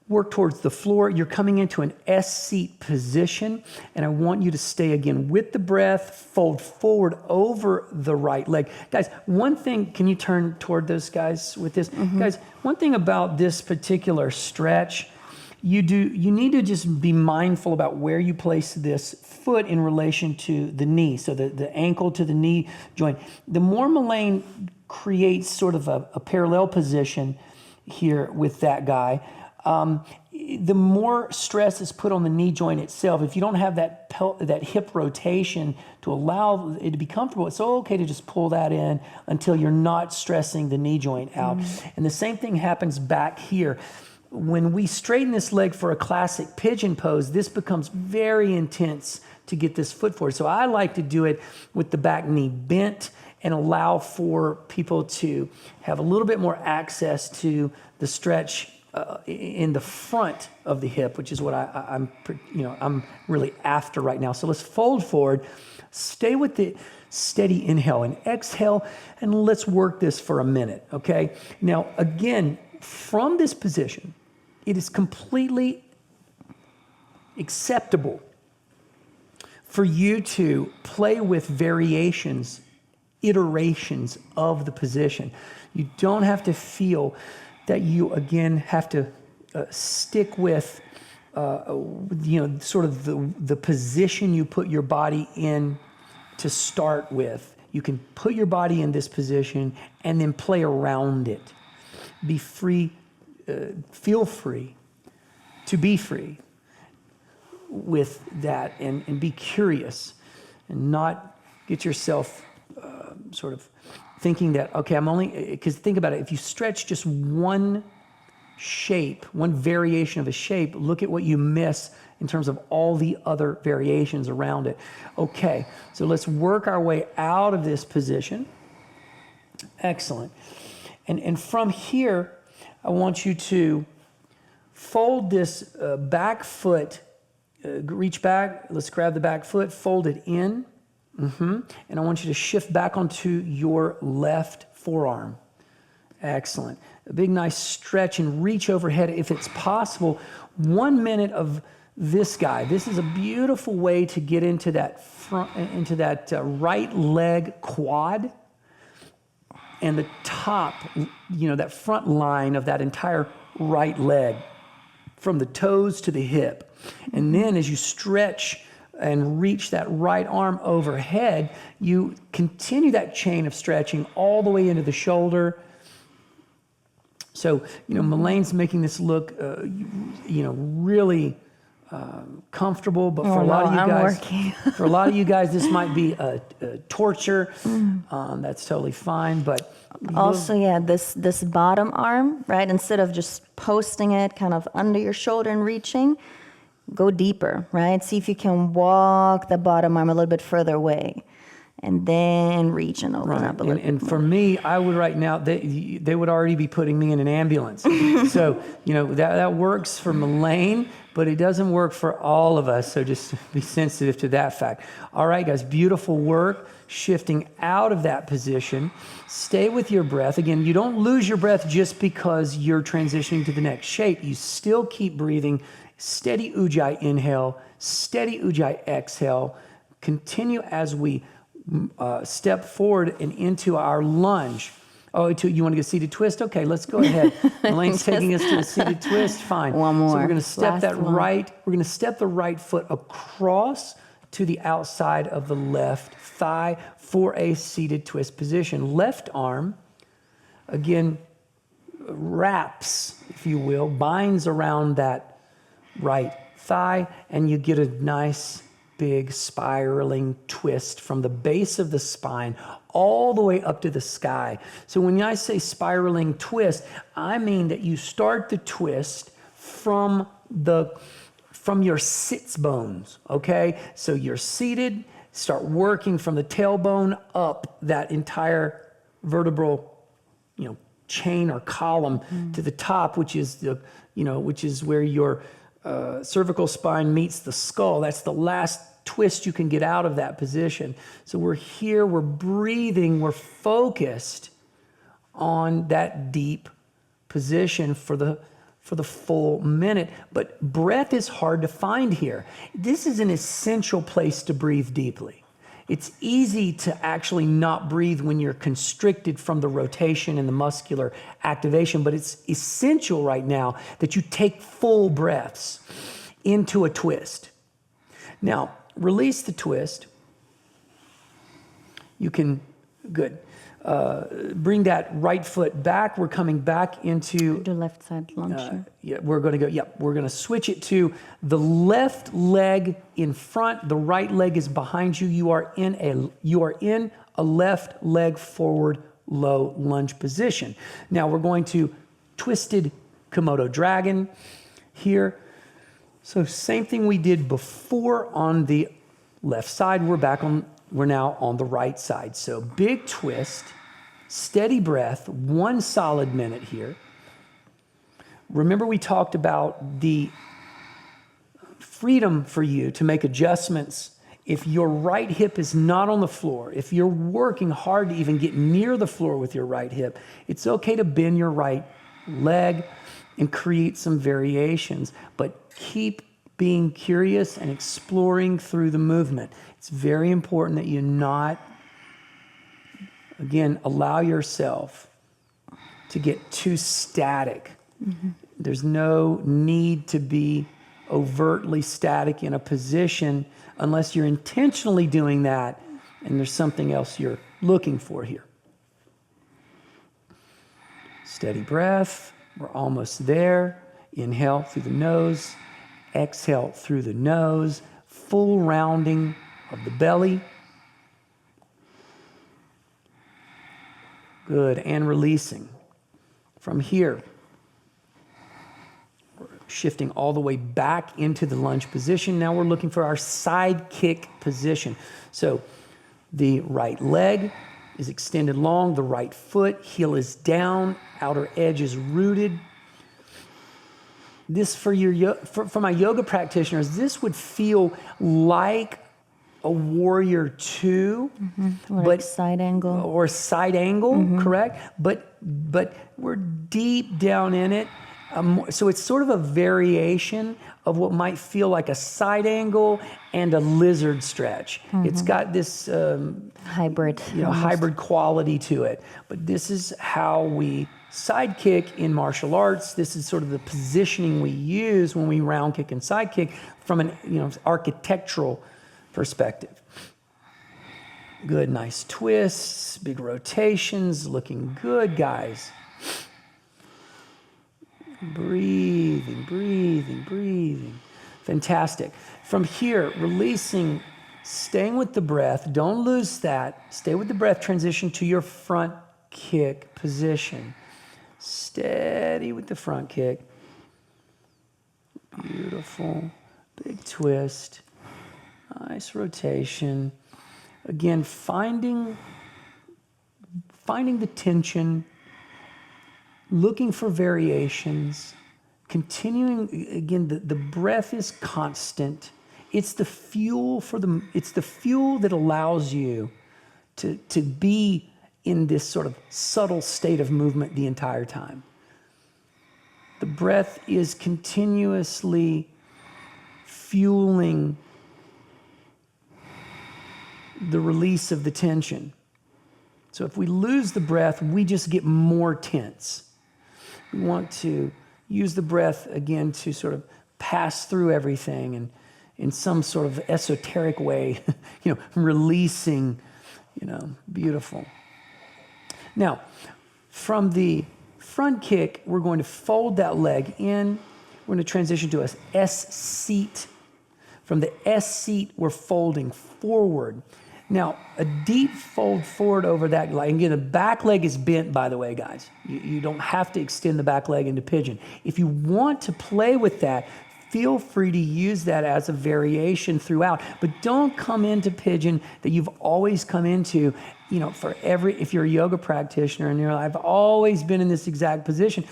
work towards the floor. You're coming into an S seat position, and I want you to stay again with the breath, fold forward over the right leg. Guys, one thing, can you turn toward those guys with this? Guys, one thing about this particular stretch, you need to just be mindful about where you place this foot in relation to the knee. So the ankle to the knee joint. The more Melaine creates sort of a parallel position here with that guy, the more stress is put on the knee joint itself. If you don't have that hip rotation to allow it to be comfortable, it's okay to just pull that in until you're not stressing the knee joint out. And the same thing happens back here. When we straighten this leg for a classic pigeon pose, this becomes very intense to get this foot forward. So I like to do it with the back knee bent and allow for people to have a little bit more access to the stretch in the front of the hip, which is what I'm really after right now. So let's fold forward, stay with the steady inhale and exhale, and let's work this for a minute, okay? Now, again, from this position, it is completely acceptable for you to play with variations, iterations of the position. You don't have to feel that you, again, have to stick with, sort of the position you put your body in to start with. You can put your body in this position and then play around it. Be free, feel free to be free with that, and be curious and not get yourself sort of thinking that, okay, I'm only, because think about it, if you stretch just one shape, one variation of a shape, look at what you miss in terms of all the other variations around it. Okay, so let's work our way out of this position. Excellent. And from here, I want you to fold this back foot, reach back, let's grab the back foot, fold it in, and I want you to shift back onto your left forearm. Excellent. A big nice stretch and reach overhead if it's possible. 1 minute of this guy. This is a beautiful way to get into that right leg quad and the top, that front line of that entire right leg from the toes to the hip. And then as you stretch and reach that right arm overhead, you continue that chain of stretching all the way into the shoulder. So, Melaine's making this look, really comfortable, but for a lot of you guys, for a lot of you guys, this might be a torture. That's totally fine, but also, this bottom arm, right? Instead of just posting it kind of under your shoulder and reaching, go deeper, right? See if you can walk the bottom arm a little bit further away, and then reach and open up a little And bit for more. me, I would right now, they would already be putting me in an ambulance. So, that works for Melaine, but it doesn't work for all of us. So just be sensitive to that fact. All right, guys, beautiful work. Shifting out of that position. Stay with your breath. Again, you don't lose your breath just because you're transitioning to the next shape. You still keep breathing. Steady Ujjayi inhale, steady Ujjayi exhale. Continue as we step forward and into our lunge. Oh, you want to get seated twist? Okay, let's go ahead. Elaine's taking us to a seated twist. Fine. One more. So we're going to step Last one. We're going to step the right foot across to the outside of the left thigh for a seated twist position. Left arm, again, wraps, if you will, binds around that right thigh, and you get a nice big spiraling twist from the base of the spine all the way up to the sky. So when I say spiraling twist, I mean that you start the twist from your sits bones, okay? So you're seated, start working from the tailbone up that entire vertebral, chain or column to the top, which is where your cervical spine meets the skull. That's the last twist you can get out of that position. So we're here, we're breathing, we're focused on that deep position for the full minute. But breath is hard to find here. This is an essential place to breathe deeply. It's easy to actually not breathe when you're constricted from the rotation and the muscular activation, but it's essential right now that you take full breaths into a twist. Now, release the twist. You can, good. Bring that right foot back. We're coming back into Do left side lunge here. yeah, we're going to go. Yep, we're going to switch it to the left leg in front. The right leg is behind you. You are in a left leg forward low lunge position. Now we're going to twisted Komodo dragon here. So same thing we did before on the left side. We're now on the right side. So big twist, steady breath, 1 solid minute here. Remember we talked about the freedom for you to make adjustments if your right hip is not on the floor, if you're working hard to even get near the floor with your right hip, it's okay to bend your right leg and create some variations, but keep being curious and exploring through the movement. It's very important that you not, again, allow yourself to get too static. Mm-hmm. There's no need to be overtly static in a position unless you're intentionally doing that and there's something else you're looking for here. Steady breath. We're almost there. Inhale through the nose. Exhale through the nose. Full rounding of the belly. Good. And releasing. From here, we're shifting all the way back into the lunge position. Now we're looking for our Sidekick position. So the right leg is extended long, the right foot, heel is down, outer edge is rooted. This for my yoga practitioners, this would feel like a warrior two, Or like side angle. or side angle, correct? But we're deep down in it. So it's sort of a variation of what might feel like a side angle and a lizard stretch. It's got this Hybrid. hybrid quality to it. But this is how we sidekick in martial arts. This is sort of the positioning we use when we round kick and sidekick from an architectural perspective. Good, nice twists, big rotations, looking good, guys. Breathing, breathing, breathing. Fantastic. From here, releasing, staying with the breath. Don't lose that. Stay with the breath. Transition to your front kick position. Steady with the front kick. Beautiful. Big twist. Nice rotation. Again, finding the tension, looking for variations, continuing, again, the breath is constant. It's the fuel that allows you to be in this sort of subtle state of movement the entire time. The breath is continuously fueling the release of the tension. So if we lose the breath, we just get more tense. We want to use the breath again to sort of pass through everything and in some sort of esoteric way, releasing, beautiful. Now, from the front kick, we're going to fold that leg in. We're going to transition to a S seat. From the S seat, we're folding forward. Now, a deep fold forward over that leg. Again, the back leg is bent, by the way, guys. You don't have to extend the back leg into pigeon. If you want to play with that, feel free to use that as a variation throughout. But don't come into pigeon that you've always come into, if you're a yoga practitioner and I've always been in this exact position.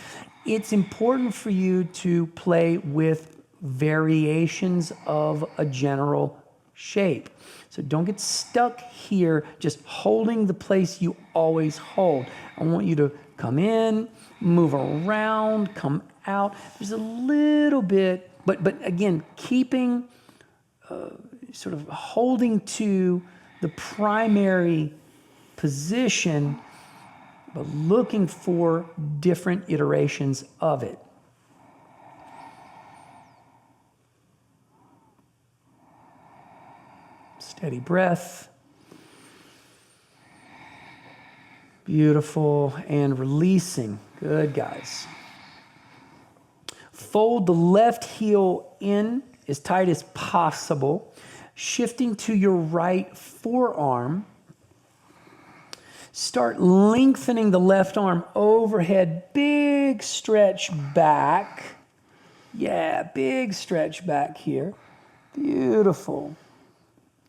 It's important for you to play with variations of a general shape. So don't get stuck here just holding the place you always hold. I want you to come in, move around, come out. There's a little bit, but again, keeping, sort of holding to the primary position, but looking for different iterations of it. Steady breath. Beautiful. And releasing. Good, guys. Fold the left heel in as tight as possible, shifting to your right forearm. Start lengthening the left arm overhead. Big stretch back. Yeah, big stretch back here. Beautiful.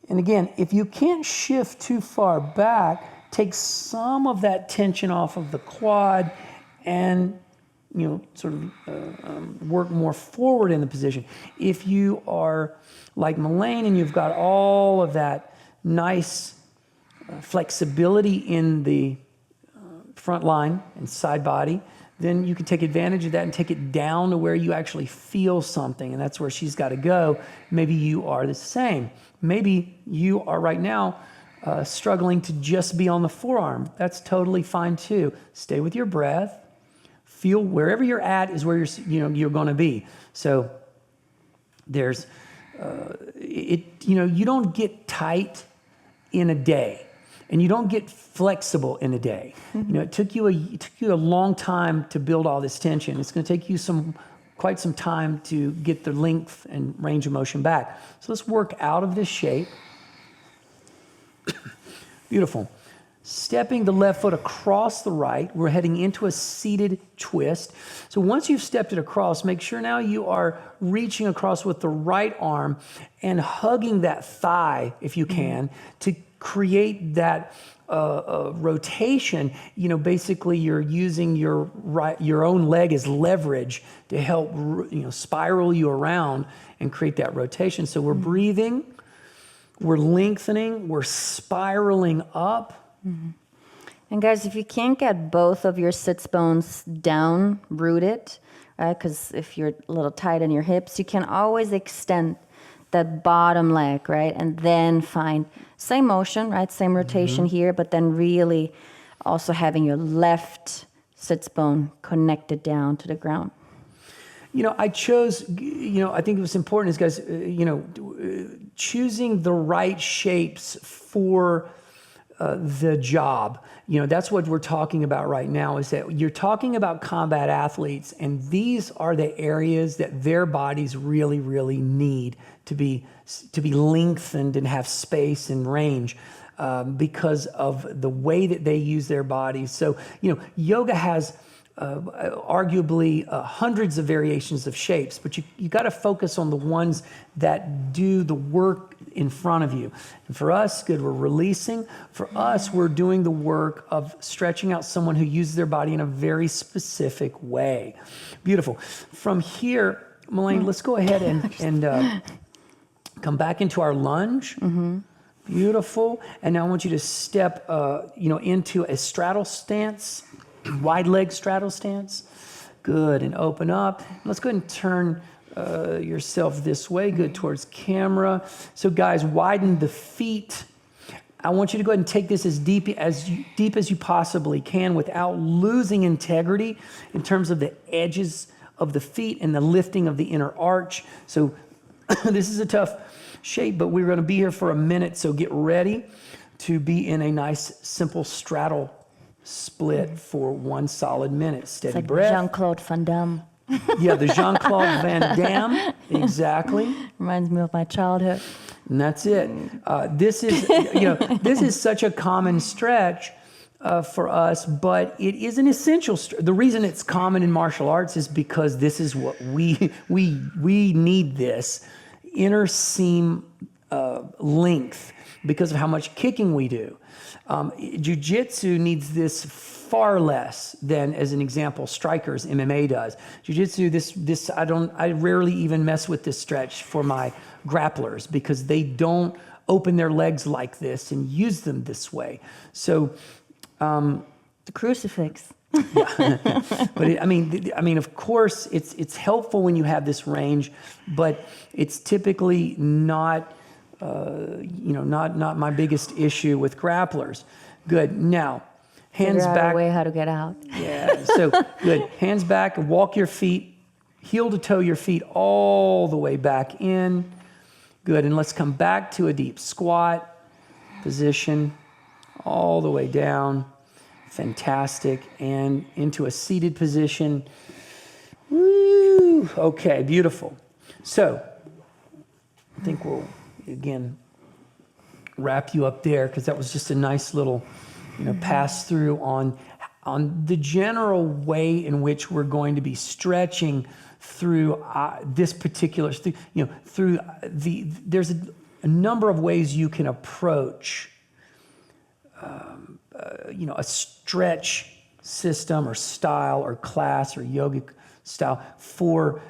And again, if you can't shift too far back, take some of that tension off of the quad and, sort of work more forward in the position. If you are like Melaine and you've got all of that nice flexibility in the front line and side body, then you can take advantage of that and take it down to where you actually feel something, and that's where she's got to go. Maybe you are the same. Maybe you are right now struggling to just be on the forearm. That's totally fine too. Stay with your breath. Feel wherever you're at is where you're going to be. So there's you don't get tight in a day. And you don't get flexible in a day. Mm-hmm. It took you a long time to build all this tension. It's going to take you quite some time to get the length and range of motion back. So let's work out of this shape. Beautiful. Stepping the left foot across the right, we're heading into a seated twist. So once you've stepped it across, make sure now you are reaching across with the right arm and hugging that thigh, if you can, to create that rotation. Basically you're using your own leg as leverage to help spiral you around and create that rotation. So we're breathing, we're lengthening, we're spiraling up. Mm-hmm. And guys, if you can't get both of your sits bones down, rooted, right? Because if you're a little tight in your hips, you can always extend that bottom leg, right? And then find same motion, right? Same rotation here, but then really also having your left sits bone connected down to the ground. I chose, I think it was important is guys, choosing the right shapes for the job. That's what we're talking about right now, is that you're talking about combat athletes, and these are the areas that their bodies really, really need to be lengthened and have space and range because of the way that they use their bodies. So, yoga has arguably hundreds of variations of shapes, but you got to focus on the ones that do the work in front of you. And for us, good, we're releasing. For us, we're doing the work of stretching out someone who uses their body in a very specific way. Beautiful. From here, Melaine, let's go ahead and come back into our lunge. Beautiful. And now I want you to step, into a straddle stance, wide leg straddle stance. Good. And open up. Let's go ahead and turn yourself this way. Good, towards camera. So guys, widen the feet. I want you to go ahead and take this as deep as you possibly can without losing integrity in terms of the edges of the feet and the lifting of the inner arch. So this is a tough shape, but we're going to be here for a minute. So get ready to be in a nice, simple straddle split for 1 solid minute. Steady It's like breath. Jean-Claude Van Damme. Yeah, the Jean-Claude Van Damme. Exactly. Reminds me of my childhood. And that's it. This is such a common stretch for us, but it is an essential stretch. The reason it's common in martial arts is because this is what we need, this inner seam length because of how much kicking we do. Jiu-jitsu needs this far less than, as an example, strikers MMA does. Jiu-jitsu, I rarely even mess with this stretch for my grapplers because they don't open their legs like this and use them this way. So, The crucifix. but of course, it's helpful when you have this range, but it's typically not my biggest issue with grapplers. Good. Now, hands Figure out back. a way how to get out. Yeah. So good. Hands back. Walk your feet, heel to toe your feet all the way back in. Good. And let's come back to a deep squat position, all the way down. Fantastic. And into a seated position. Woo. Okay. Beautiful. So I think we'll again wrap you up there because that was just a nice little pass through on the general way in which we're going to be stretching through this particular there's a number of ways you can approach a stretch system or style or class or yogic style for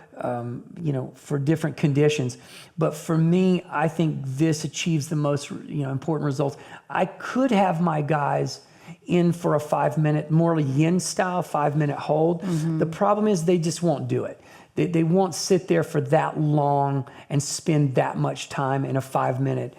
different conditions. But for me, I think this achieves the most, important results. I could have my guys in for a 5-minute, more yin style, 5-minute hold. Mm-hmm. The problem is they just won't do it. They won't sit there for that long and spend that much time in a 5-minute,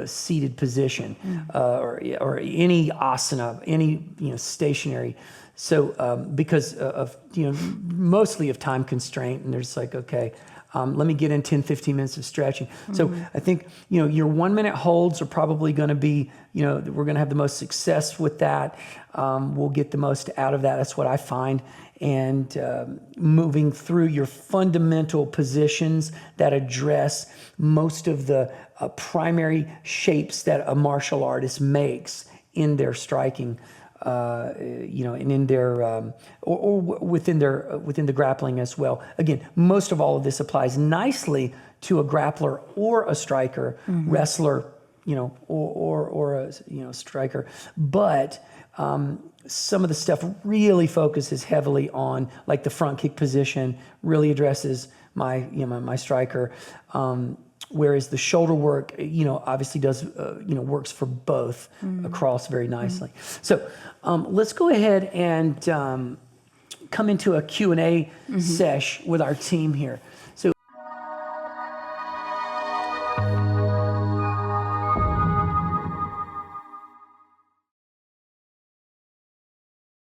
seated position, or any asana, any, stationary. So because of, mostly of time constraint, and there's like, okay, let me get in 10, 15 minutes of stretching. Mm-hmm. So I think, your 1-minute holds are probably going to be, we're going to have the most success with that. We'll get the most out of that. That's what I find. And moving through your fundamental positions that address most of the primary shapes that a martial artist makes in their striking. And in their or within the grappling as well. Again, most of all of this applies nicely to a grappler or a striker, mm-hmm. wrestler, or a striker. But some of the stuff really focuses heavily on, like the front kick position, really addresses my striker. Whereas the shoulder work, obviously does, works for both across very nicely. Mm-hmm. So let's go ahead and come into a Q&A sesh with our team here.